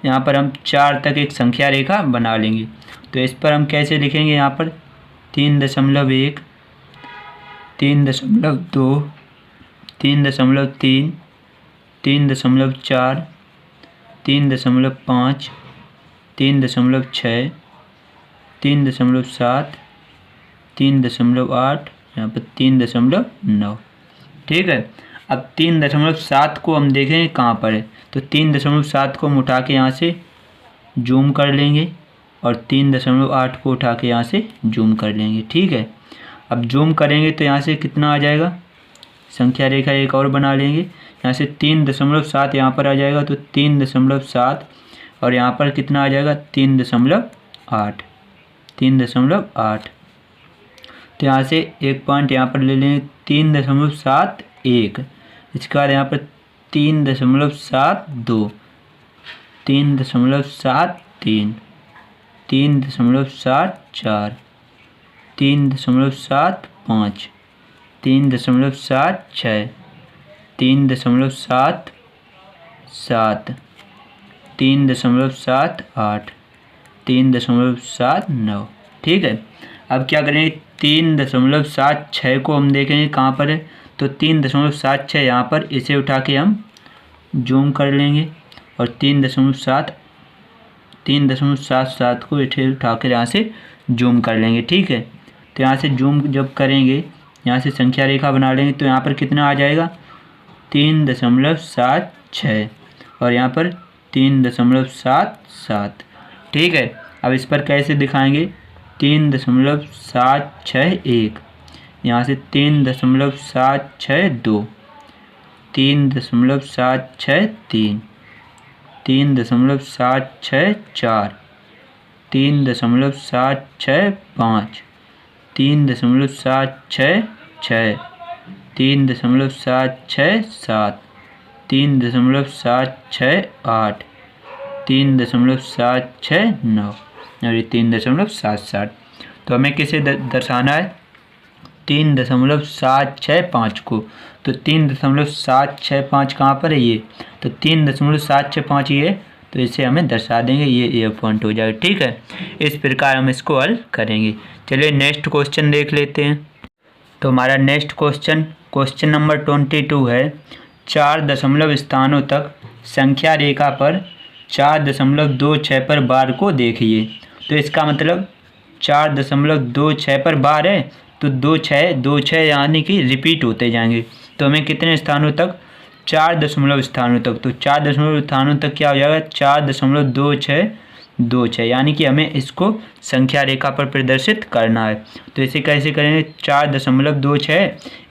यहाँ पर हम 4 तक एक संख्या रेखा बना लेंगे। तो इस पर हम कैसे लिखेंगे, यहाँ पर 3.1 3.2 3.3 3.4 3.5 3.6 3.7 3.8 यहाँ पर 3.9। ठीक है, अब 3.7 को हम देखेंगे कहाँ पर है, तो 3.7 को हम उठा के यहाँ से जूम कर लेंगे और 3.8 को उठा के यहाँ से जूम कर लेंगे। ठीक है, अब जूम करेंगे तो यहाँ से कितना आ जाएगा, संख्या रेखा एक और बना लेंगे, यहाँ से 3.7 यहाँ पर आ जाएगा तो 3.7 और यहाँ पर कितना आ जाएगा 3.8 3.8। तो यहाँ से एक पॉइंट यहाँ पर ले लेंगे 3.71, इसके बाद यहाँ पर 3.72 3.73 3.74 3.75 3.76 3.77 3.78 3.79। ठीक है, अब क्या करेंगे 3.76 को हम देखेंगे कहाँ पर है, तो 3.76 यहाँ पर, इसे उठा के हम जूम कर लेंगे और 3.77 को इसे उठा कर यहाँ से जूम कर लेंगे। ठीक है, तो यहाँ से जूम जब करेंगे, यहाँ से संख्या रेखा बना लेंगे तो यहाँ पर कितना आ जाएगा 3.76 और यहाँ पर 3.77। ठीक है, अब इस पर कैसे दिखाएंगे 3.761, यहाँ से 3.762, 3.763, 3.764, 3.765, 3.766, 3.767, 3.768, 3.769 और ये 3.77। तो हमें किसे दर्शाना है 3.765 को। तो 3.765 कहाँ पर है ये, तो 3.765 ये, तो इसे हमें दर्शा देंगे, ये पॉइंट हो जाएगा। ठीक है, इस प्रकार हम इसको हल करेंगे। चलिए नेक्स्ट क्वेश्चन देख लेते हैं। तो हमारा नेक्स्ट क्वेश्चन नंबर 22 है, 4 दशमलव स्थानों तक संख्या रेखा पर 4.26 पर बार को देखिए। तो इसका मतलब 4.26 पर बार है तो 2 6 यानी कि रिपीट होते जाएंगे। तो हमें कितने स्थानों तक 4 दशमलव स्थानों तक, तो 4 दशमलव स्थानों तक क्या हो जाएगा 4.26 यानी कि हमें इसको संख्या रेखा पर प्रदर्शित करना है। तो इसे कैसे करेंगे 4.26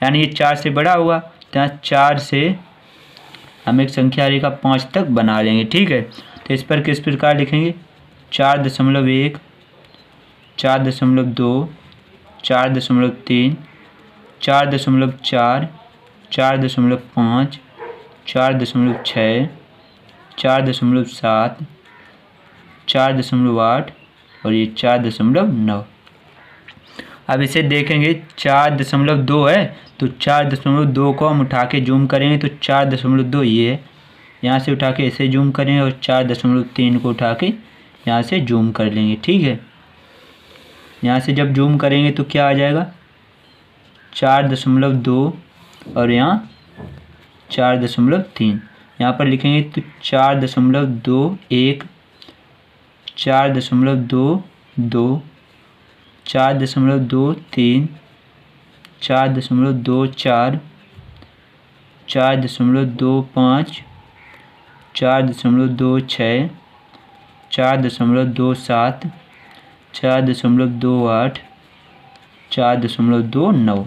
यानी ये 4 से बड़ा होगा, तो यहाँ 4 से हम एक संख्या रेखा 5 तक बना लेंगे। ठीक है, तो इस पर किस प्रकार लिखेंगे 4.1, 4.2, 4.3, 4.4, 4.5, 4.6, 4.7, 4.8 और ये 4.9। अब इसे देखेंगे 4.2 है तो 4.2 को हम उठा के जूम करेंगे तो 4.2 ये है, यहाँ से उठा के इसे जूम करेंगे और 4.3 को उठा के यहाँ से जूम कर लेंगे। ठीक है, यहाँ से जब जूम करेंगे तो क्या आ जाएगा 4.2 और यहाँ 4.3, यहाँ पर लिखेंगे तो 4.21, 4.22, 4.23, 4.24, 4.25, 4.26, 4.27, 4.28, 4.29।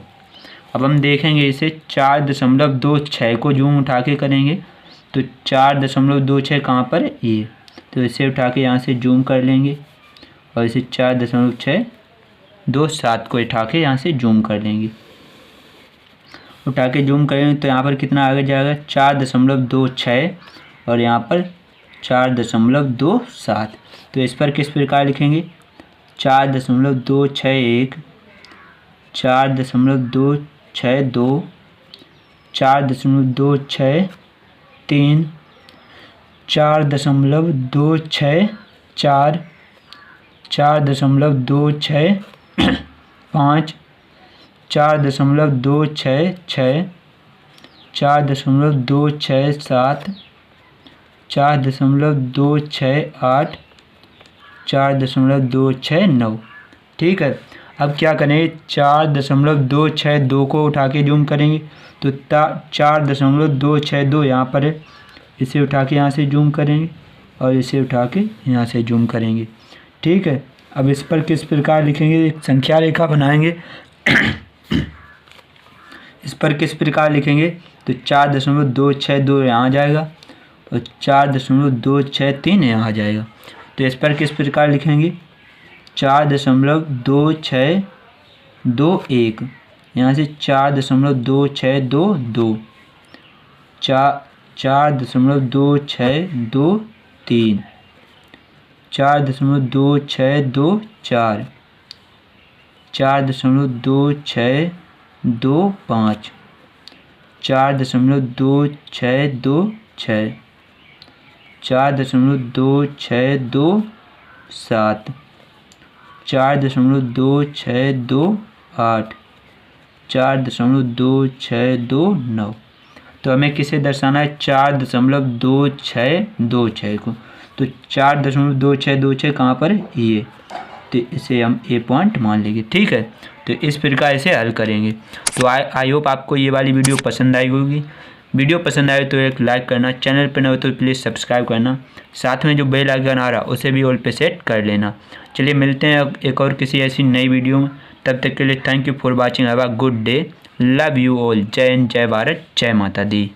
अब हम देखेंगे इसे 4.26 को जूम उठा के करेंगे तो 4.26 कहाँ पर है ये, तो इसे उठा के यहाँ से जूम कर लेंगे और इसे 4.27 को उठा के यहाँ से जूम कर लेंगे। उठा के जूम करेंगे तो यहाँ पर कितना आगे जाएगा 4.26 और यहाँ पर 4.27। तो इस पर किस प्रकार लिखेंगे 4.261, 4.262, 4.263, 4.264, 4.265, 4.266, 4.267, 4.268, 4.269। ठीक है, अब क्या करेंगे 4.262 को उठा के जूम करेंगे तो 4.262 यहाँ पर है, इसे उठा के यहाँ से जूम करेंगे और इसे उठा के यहाँ से जूम करेंगे। ठीक है, अब इस पर किस प्रकार लिखेंगे एक संख्या रेखा बनाएंगे इस पर किस प्रकार लिखेंगे तो 4.262 यहाँ आ जाएगा और 4.263 यहाँ आ जाएगा। तो इस पर किस प्रकार लिखेंगे 4.2621, यहाँ से 4.2622, 4.2623, 4.2624, 4.2625, 4.2626, 4.2627, 4.2628, 4.2629। तो हमें किसे दर्शाना है 4.2626 को। तो 4.2626 कहाँ पर है ये, तो इसे हम ए पॉइंट मान लेंगे। ठीक है, तो इस प्रकार इसे हल करेंगे। तो आई होप आपको ये वाली वीडियो पसंद आई होगी। वीडियो पसंद आए तो एक लाइक करना, चैनल पर न हो तो प्लीज़ सब्सक्राइब करना, साथ में जो बेल आइकन आ रहा उसे भी ऑल पे सेट कर लेना। चलिए मिलते हैं एक और किसी ऐसी नई वीडियो में, तब तक के लिए thank you for watching. Have a good day, love you all. जय हिंद, जय भारत, जय माता दी।